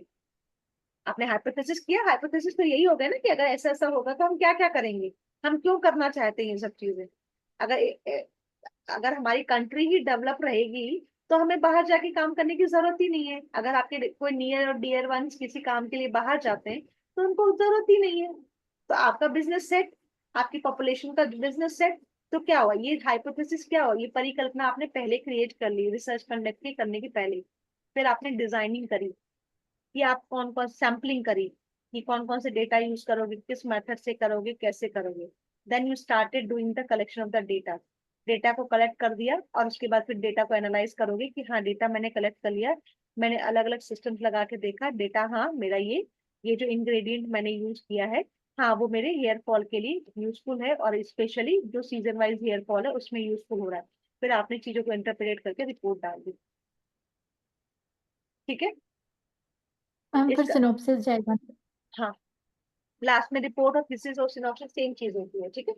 आपने हाइपोथेसिस किया, हाइपोथेसिस तो यही होगा ना कि अगर ऐसा ऐसा होगा तो हम क्या क्या करेंगे, हम क्यों करना चाहते हैं ये सब चीजें। अगर अगर हमारी कंट्री ही डेवलप रहेगी तो हमें बाहर जाके काम करने की जरूरत ही नहीं है। अगर आपके कोई नियर और डियर वंस किसी काम के लिए बाहर जाते हैं तो उनको जरूरत ही नहीं है, तो आपका बिजनेस सेट, आपकी पॉपुलेशन का बिजनेस सेट। तो क्या हुआ, ये हाइपोथेसिस क्या हुआ, ये परिकल्पना आपने पहले क्रिएट कर ली रिसर्च कंडक्ट करने की पहले। फिर आपने डिजाइनिंग करी कि आप कौन कौन सैम्पलिंग करी कि कौन कौन से डेटा यूज करोगे, किस मेथड से करोगे, कैसे करोगे। Then you started doing the collection of the data. Data को कलेक्ट कर दिया और उसके बाद फिर डेटा को एनालाइज करोगे कि हाँ डेटा मैंने कलेक्ट कर लिया, मैंने अलग अलग सिस्टम्स लगा के देखा डेटा, हाँ मेरा ये जो इंग्रेडिएंट मैंने यूज किया है, हाँ वो मेरे हेयर फॉल के लिए यूजफुल है, और स्पेशली जो सीजन वाइज हेयर फॉल है उसमें यूजफुल हो रहा है। फिर आपने चीजों को इंटरप्रेट करके रिपोर्ट डाल दी। ठीक है। मैम फिर इसका सिनॉप्सिस जाएगा। हाँ, लास्ट में रिपोर्ट और थीसिस और सिनॉप्सिस सेम चीज होती है। ठीक है,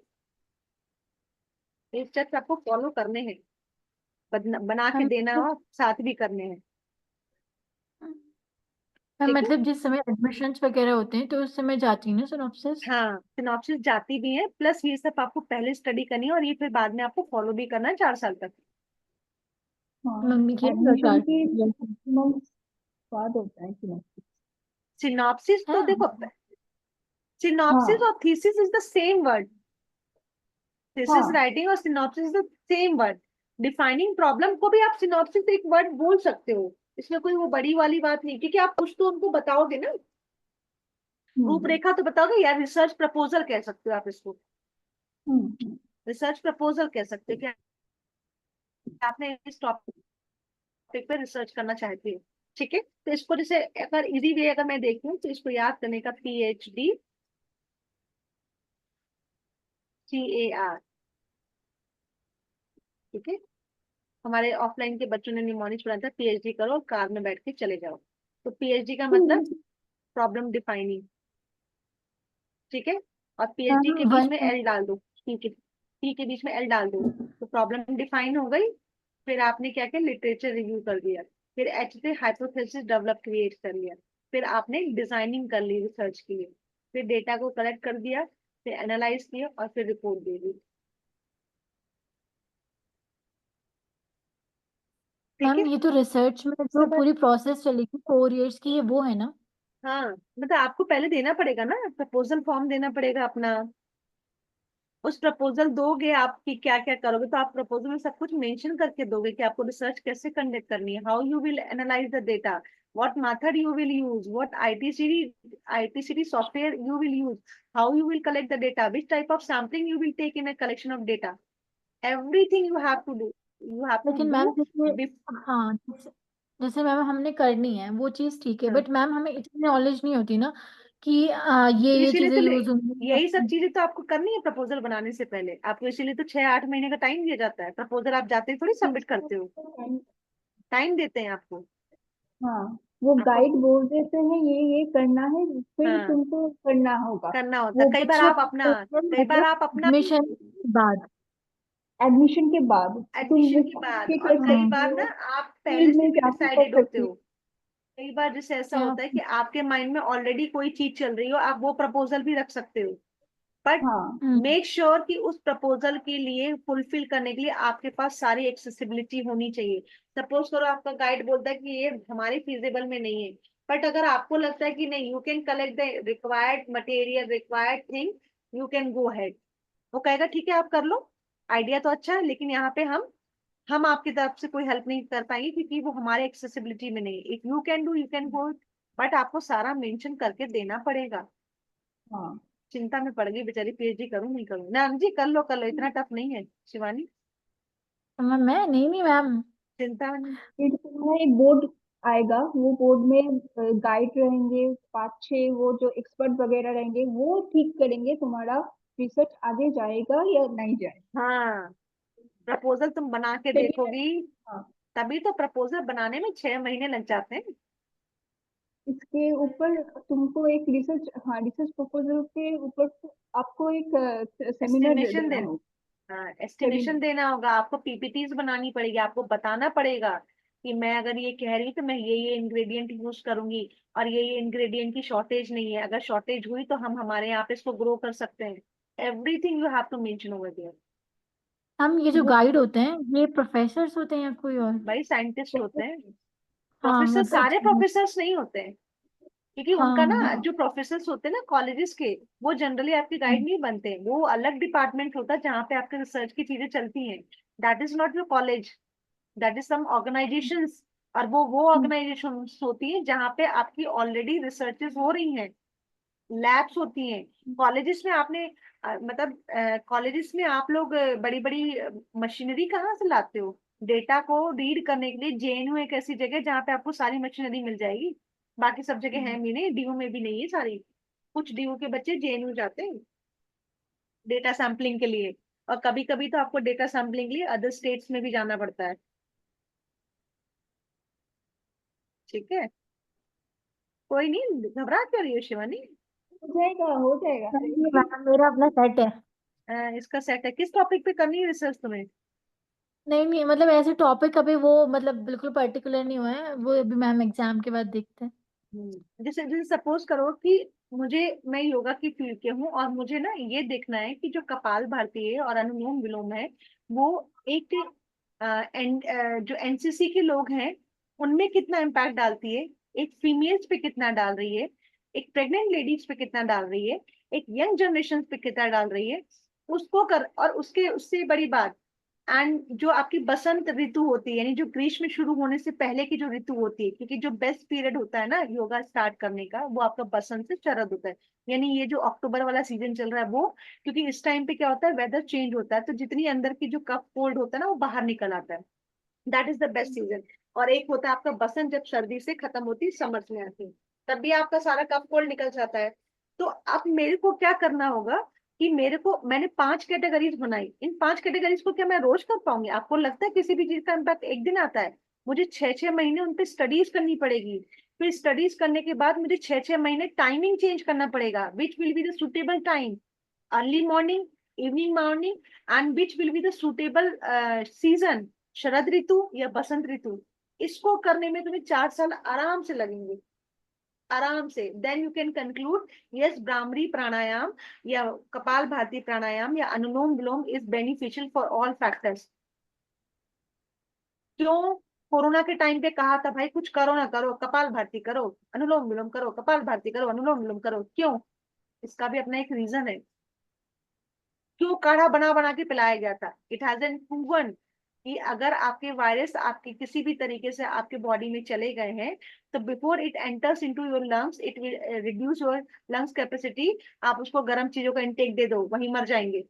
ये स्टेप्स आपको फॉलो करने हैं, बना के मैम देना और साथ भी करने हैं। मैम ठीक है, मतलब जिस समय एडमिशन्स वगैरह होते हैं तो उस समय जाती है ना सिनॉप्सिस। हाँ सिनॉप्सिस जाती भी है, प्लस ये सब आपको पहले स्टडी करनी है और ये फिर बाद में आपको फॉलो भी करना है 4 साल तक। हाँ, मम्मी की एडमिशन के 6 months बाद होता है सिनेप्सिस। सिनॉप्सिस तो हाँ देखो, सिनॉप्सिस हाँ और thesis is the same word. Thesis हाँ। राइटिंग और synopsis is the same word. Defining problem को भी आप सिनॉप्सिस एक वर्ड बोल सकते हो, इसमें कोई वो बड़ी वाली बात नहीं, क्योंकि आप कुछ तो उनको बताओगे ना, हम्म रूपरेखा तो बताओगे यार। रिसर्च प्रपोजल कह सकते हो आप इसको, हम्म। रिसर्च प्रपोजल कह सकते हो कि आपने इस टॉपिक पे रिसर्च करना चाहते हो। ठीक है, तो इसको जैसे अगर इजी वे अगर मैं देखूं तो इसको याद करने का, PhD CAR। ठीक है, हमारे ऑफलाइन के बच्चों ने निमोनिक्स पढ़ा था, PhD करो और कार में बैठ के चले जाओ। तो PhD का मतलब प्रॉब्लम डिफाइनिंग। ठीक है, और PhD के मैम बीच वन। में एल डाल दो, टी के बीच में एल डाल दो, तो प्रॉब्लम डिफाइन हो गई। फिर आपने क्या किया, लिटरेचर रिव्यू कर दिया, फिर एच से हाइपोथेसिस डेवलप क्रिएट कर लिया, फिर आपने डिजाइनिंग कर ली रिसर्च के लिए, फिर डेटा को कलेक्ट कर दिया, फिर एनालाइज किया और फिर रिपोर्ट दे दी। ठीक है, मैम ये तो रिसर्च में उसके जो बाद पूरी प्रोसेस चलेगी 4 years की, ये वो है ना। हाँ मतलब आपको पहले देना पड़ेगा ना, प्रपोजल फॉर्म देना पड़ेगा अपना। उस प्रपोजल दोगे आप कि क्या क्या करोगे, तो आप प्रपोजल में सब कुछ मेंशन करके दोगे कि आपको रिसर्च कैसे कंडक्ट करनी है, how you will analyse the data, what method you will use, what ITCD software you will use, how you will collect the data, which type of sampling you will take in a collection of data. Everything you have to do, you have to लेकिन ma'am do. जैसे, हाँ जैसे ma'am हमने करनी है वो चीज़ ठीक है, हाँ, बट मैम हमें इतनी नॉलेज नहीं होती ना कि तो ये इसीलिए चीज़ें तो यूज होंगी। यही सब चीजें तो आपको करनी है प्रपोजल बनाने से पहले। आपको इसीलिए तो 6-8 महीने का टाइम दिया जाता है, प्रपोजल आप जाते ही थोड़ी सबमिट करते हो, टाइम देते हैं आपको। हाँ, वो आपको गाइड बोल देते हैं ये करना है, फिर हाँ तुमको करना होगा। करना होता है। वो कई बार बच्चों आप अपना, कई बार मतलब आप अपना एडमिशन के बाद। एडमिशन के बाद तुम एडमिशन वो के सोच बाद, के और कर कई सकते बार ना हो, आप पहले फील्ड से में भी जाके कर डिसाइडेड होते सकते हो। हो। कई बार जैसे ऐसा क्या? होता है कि आपके माइंड में ऑलरेडी कोई चीज चल रही हो, आप वो प्रपोजल भी रख सकते हो, बट हाँ हम्म। मेक श्योर कि उस प्रपोजल के लिए फुलफिल करने के लिए आपके पास सारी एक्सेसिबिलिटी होनी चाहिए। सपोज करो आपका गाइड बोलता है कि ये हमारे फिजिबल में नहीं है, बट अगर आपको लगता है कि नहीं, you can collect the required material, required thing, you can go head. वो कहेगा ठीक है आप कर लो, आइडिया तो अच्छा है, लेकिन यहाँ पे हम आपकी तरफ से कोई हेल्प नहीं कर पाएंगे क्योंकि वो हमारे एक्सेसिबिलिटी में नहीं है। If you can do you can go, but आपको सारा मेंशन करके देना पड़ेगा। हाँ। चिंता में पड़ गई बेचारी, PhD करूं नहीं करूं ना, जी कर लो, इतना टफ नहीं है शिवानी, मैं नहीं नहीं मैम। चिंता नहीं। फिर तुम्हारा एक बोर्ड आएगा, वो बोर्ड में गाइड रहेंगे, 5-6 वो जो एक्सपर्ट वगैरह रहेंगे, वो ठीक करेंगे तुम्हारा रिसर्च आगे जाएगा या नहीं जाएगा। हाँ, प्रपोजल तुम बना के चलिए। देखोगी, हाँ, तभी तो प्रपोजल बनाने में 6 महीने लग जाते हैं। इसके ऊपर तुमको एक रिसर्च, हाँ, रिसर्च प्रपोजल के ऊपर आपको एक सेमिनार एस्टिमेशन देना देना, होगा। हाँ एस्टिमेशन सेमिनार। देना होगा आपको, पीपीटीज बनानी पड़ेगी, आपको बताना पड़ेगा कि मैं अगर ये कह रही हूँ तो मैं ये इंग्रेडिएंट यूज करूंगी, और ये इंग्रेडिएंट की शॉर्टेज नहीं है, अगर शॉर्टेज हुई तो हम हमारे यहाँ पे इसको ग्रो कर सकते हैं। Everything you have to mention over there. हम ये जो वो गाइड होते हैं ये प्रोफेसर्स होते हैं या कोई और? भाई साइंटिस्ट होते हैं, हाँ प्रोफेसर मतलब सारे अच्छा। प्रोफेसर्स नहीं होते हैं, क्योंकि उनका हाँ ना हाँ। जो प्रोफेसर्स होते हैं ना कॉलेजेस के, वो जनरली आपके गाइड नहीं बनते हैं, वो अलग डिपार्टमेंट होता है जहाँ पे आपके रिसर्च की चीजें चलती हैं। That is not your college, that is some organisations. और वो ऑर्गेनाइजेशंस होती हैं जहाँ पे आपकी ऑलरेडी रिसर्चेस हो रही हैं, लैब्स होती हैं। कॉलेजेस में आपने मतलब कॉलेजेस में आप लोग बड़ी बड़ी मशीनरी कहाँ से लाते हो? डेटा को रीड करने के लिए जेएनयू एक ऐसी जगह है जहाँ पे आपको सारी मशीनरी मिल जाएगी, बाकी सब जगह है भी नहीं, डीयू में भी नहीं है सारी। कुछ डीयू के बच्चे जेएनयू जाते हैं डेटा सैम्पलिंग के लिए, और कभी कभी तो आपको डेटा सैम्पलिंग के लिए अदर स्टेट्स में भी जाना पड़ता है। ठीक है, कोई नहीं, घबरा क्यों रही हो शिवानी? हो जाएगा, हो जाएगा। नहीं मैम, मेरा अपना सेट है। इसका सेट है, किस टॉपिक पे करनी है रिसर्च तुम्हें? नहीं नहीं, मतलब ऐसे टॉपिक अभी वो मतलब बिल्कुल पर्टिकुलर नहीं हुआ है, वो अभी मैम एग्जाम के बाद देखते हैं। जैसे जैसे सपोज करो कि मुझे, मैं योगा की फील्ड के हूँ और मुझे ना ये देखना है कि जो कपाल भाती है और अनुलोम विलोम है, वो एक जो एनसीसी के लोग हैं उनमें कितना इम्पैक्ट डालती है, एक फीमेल्स पे कितना डाल रही है, एक प्रेग्नेंट लेडीज पे कितना डाल रही है, एक यंग जनरेशन पे कितना डाल रही है, उसको कर, और उसके उससे बड़ी बात, एंड जो आपकी बसंत ऋतु होती है, यानी जो ग्रीष्म शुरू होने से पहले की जो ऋतु होती है, क्योंकि जो बेस्ट पीरियड होता है ना योगा स्टार्ट करने का वो आपका बसंत से शरद होता है, यानी ये जो अक्टूबर वाला सीजन चल रहा है वो, क्योंकि इस टाइम पे क्या होता है, वेदर चेंज होता है, तो जितनी अंदर की जो कफ कोल्ड होता है ना वो बाहर निकल आता है, that is the best season. और एक होता है आपका बसंत, जब सर्दी से खत्म होती है समर्स में आती है, तब भी आपका सारा कफ कोल्ड निकल जाता है। तो अब मेरे को क्या करना होगा कि मेरे को, मैंने 5 कैटेगरीज बनाई, इन 5 कैटेगरीज को क्या मैं रोज कर पाऊंगी? आपको लगता है किसी भी चीज का इम्पैक्ट एक दिन आता है? मुझे 6 6 महीने उन पे स्टडीज करनी पड़ेगी, फिर स्टडीज करने के बाद मुझे 6 6 महीने टाइमिंग चेंज करना पड़ेगा, which will be the suitable time, early morning, evening morning, and which will be the suitable season, शरद ऋतु या बसंत ऋतु। इसको करने में तुम्हें 4 साल आराम से लगेंगे, आराम से। Then you can conclude, yes Bhramari pranayama या कपाल भाती प्राणायाम या Anulom Vilom is beneficial for all factors. क्यों कोरोना के टाइम पे कहा था भाई कुछ करो ना करो, कपाल भाती करो, अनुलोम विलोम करो, कपाल भाती करो, अनुलोम विलोम करो, क्यों? इसका भी अपना एक रीजन है, क्यों काढ़ा बना बना के पिलाया गया था। इट हैज बीन प्रूवन कि अगर आपके वायरस आपके किसी भी तरीके से आपके बॉडी में चले गए हैं, तो before it enters into your lungs it will reduce your lungs capacity. आप उसको गर्म चीजों का इंटेक दे दो, वहीं मर जाएंगे।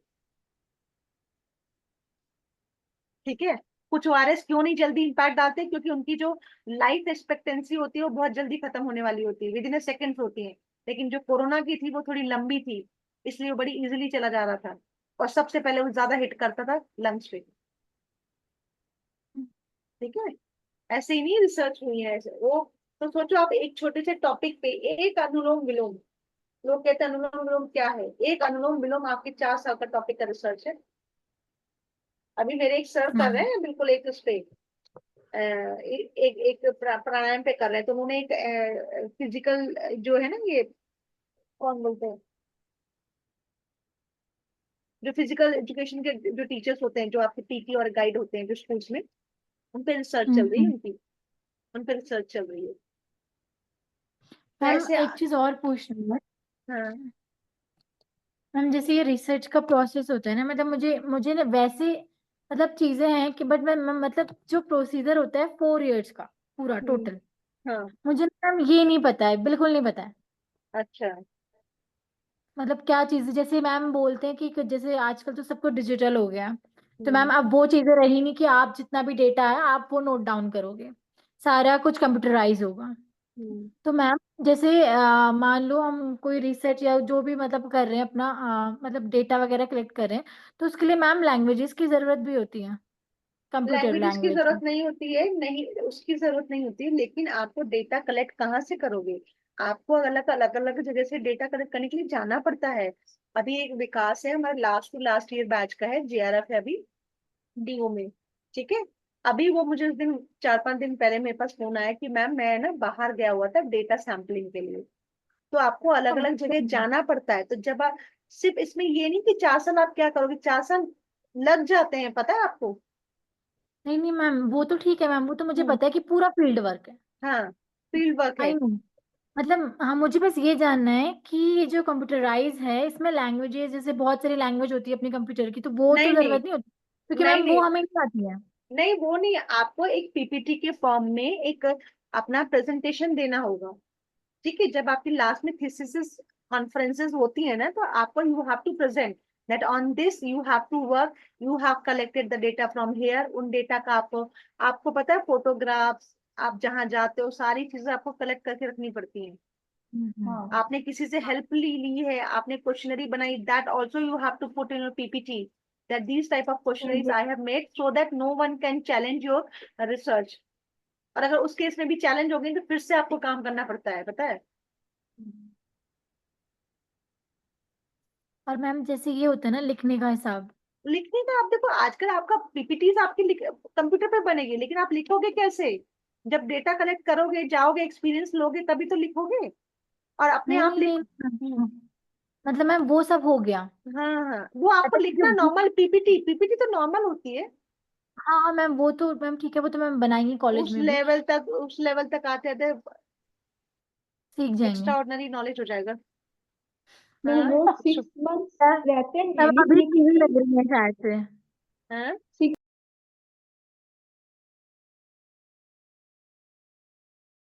ठीक है, कुछ वायरस क्यों नहीं जल्दी इंपैक्ट डालते, क्योंकि उनकी जो लाइफ एक्सपेक्टेंसी होती है वो बहुत जल्दी खत्म होने वाली होती है, विद इन सेकेंड्स होती है। लेकिन जो कोरोना की थी वो थोड़ी लंबी थी, इसलिए वो बड़ी इजिली चला जा रहा था, और सबसे पहले वो ज्यादा हिट करता था लंग्स पे। ठीक है, ऐसे ही नहीं रिसर्च हुई है ऐसे वो। तो सोचो आप एक छोटे से टॉपिक पे एक अनुलोम विलोम, लोग कहते हैं अनुलोम विलोम क्या है, एक अनुलोम विलोम आपके 4 साल का टॉपिक का रिसर्च है। अभी मेरे एक सर कर रहे हाँ। हैं बिल्कुल एक उस पे एक प्राणायाम पे कर रहे हैं, तो उन्होंने एक फिजिकल जो है ना, ये कौन बोलते हैं, जो फिजिकल एजुकेशन के जो टीचर्स होते हैं, जो आपके पीटी और गाइड होते हैं जो स्कूल्स में, उन पे रिसर्च चल रही है हम्म। उनकी, उन पे रिसर्च चल रही है। तो मैम ऐसे एक चीज और पूछनी है। हाँ। मैम जैसे ये रिसर्च का प्रोसेस होता है ना, मतलब मुझे मुझे ना वैसे मतलब चीजें हैं कि बट मैं मतलब जो प्रोसीजर होता है 4 इयर्स का पूरा हम्म, टोटल, हाँ। मुझे ना मैम ये नहीं पता है, बिल्कुल नहीं पता है। अच्छा। मतलब क्या चीजें, जैसे मैम बोलते हैं कि जैसे आजकल तो सब कुछ डिजिटल हो गया, तो हम्म, मैम अब वो चीजें रही नहीं कि आप जितना भी डेटा है आप वो नोट डाउन करोगे। सारा कुछ कंप्यूटराइज होगा। तो मैम जैसे मान लो हम कोई रिसर्च या जो भी मतलब कर रहे हैं अपना मतलब डेटा वगैरह कलेक्ट कर रहे हैं, तो उसके लिए मैम लैंग्वेजेस की जरूरत भी होती है, कंप्यूटर लैंग्वेजेस की लैंग्वेज जरूरत की। नहीं होती है, नहीं उसकी जरूरत नहीं होती है, लेकिन आपको डेटा कलेक्ट कहाँ से करोगे? आपको अलग अलग अलग जगह से डेटा कलेक्ट करने के लिए जाना पड़ता है। अभी एक विकास है हमारा last to last year batch का है, जेआरएफ है अभी डीओ में, ठीक है। अभी वो मुझे उस दिन 4-5 दिन पहले मेरे पास फोन आया कि मैम मैं ना बाहर गया हुआ था डेटा सैंपलिंग के लिए। तो आपको अलग अलग जगह जाना पड़ता है। तो जब आप सिर्फ इसमें ये नहीं कि 4 साल आप क्या करोगे, 4 साल लग जाते हैं, पता है आपको। नहीं नहीं मैम, वो तो ठीक है मैम, वो तो मुझे हम्म। पता है कि पूरा फील्ड वर्क है। हाँ, फील्ड वर्क है। I know. मतलब हाँ, मुझे बस ये जानना है कि ये जो कंप्यूटराइज है इसमें लैंग्वेजेस, जैसे बहुत सारी लैंग्वेज होती है अपनी कंप्यूटर की, तो वो तो नहीं नहीं जरूरत नहीं होती क्योंकि नहीं मैम वो नहीं हमें नहीं आती है। नहीं, वो नहीं, आपको एक पीपीटी के फॉर्म में एक अपना प्रेजेंटेशन देना होगा, ठीक है। जब आपकी लास्ट में थीसिस कॉन्फ्रेंसेस होती है ना, तो आपको you have to present that on this you have to work, you have collected the data from here. उन डेटा का आपको पता है, फोटोग्राफ्स, आप जहां जाते हो सारी चीजें आपको कलेक्ट करके रखनी पड़ती हैं। हाँ आपने किसी से हेल्प ली है, आपने क्वेश्चनरी बनाई, that also you have to put in your PPT that these type of questionnaires I have made so that no one can challenge your research। और अगर उस केस में भी चैलेंज हो गई तो फिर से आपको काम करना पड़ता है, पता है। और मैम जैसे ये होता है ना लिखने का हिसाब, लिखने का आप देखो, आजकल आपका पीपीटीज आपकी कंप्यूटर पे बनेगी, लेकिन आप लिखोगे कैसे? जब डेटा कलेक्ट करोगे, जाओगे, एक्सपीरियंस लोगे, तभी तो लिखोगे। और अपने नहीं आप नहीं नहीं मैम, मतलब मैम वो सब हो गया। हाँ हाँ, वो आपको अच्छा लिखना जो नॉर्मल, पीपीटी पीपीटी तो नॉर्मल होती है। हाँ हाँ मैम, वो तो मैम ठीक है, वो तो मैम बनाएंगे कॉलेज में भी, उस लेवल तक आते आते सीख जाएंगे। एक्स्ट्रा ऑर्डिनरी नॉलेज हो जाएगा। नहीं हाँ वो 6 months रहते हैं तब भी अभी सीखने चीजें के लिए। लग रही है शायद से। हाँ।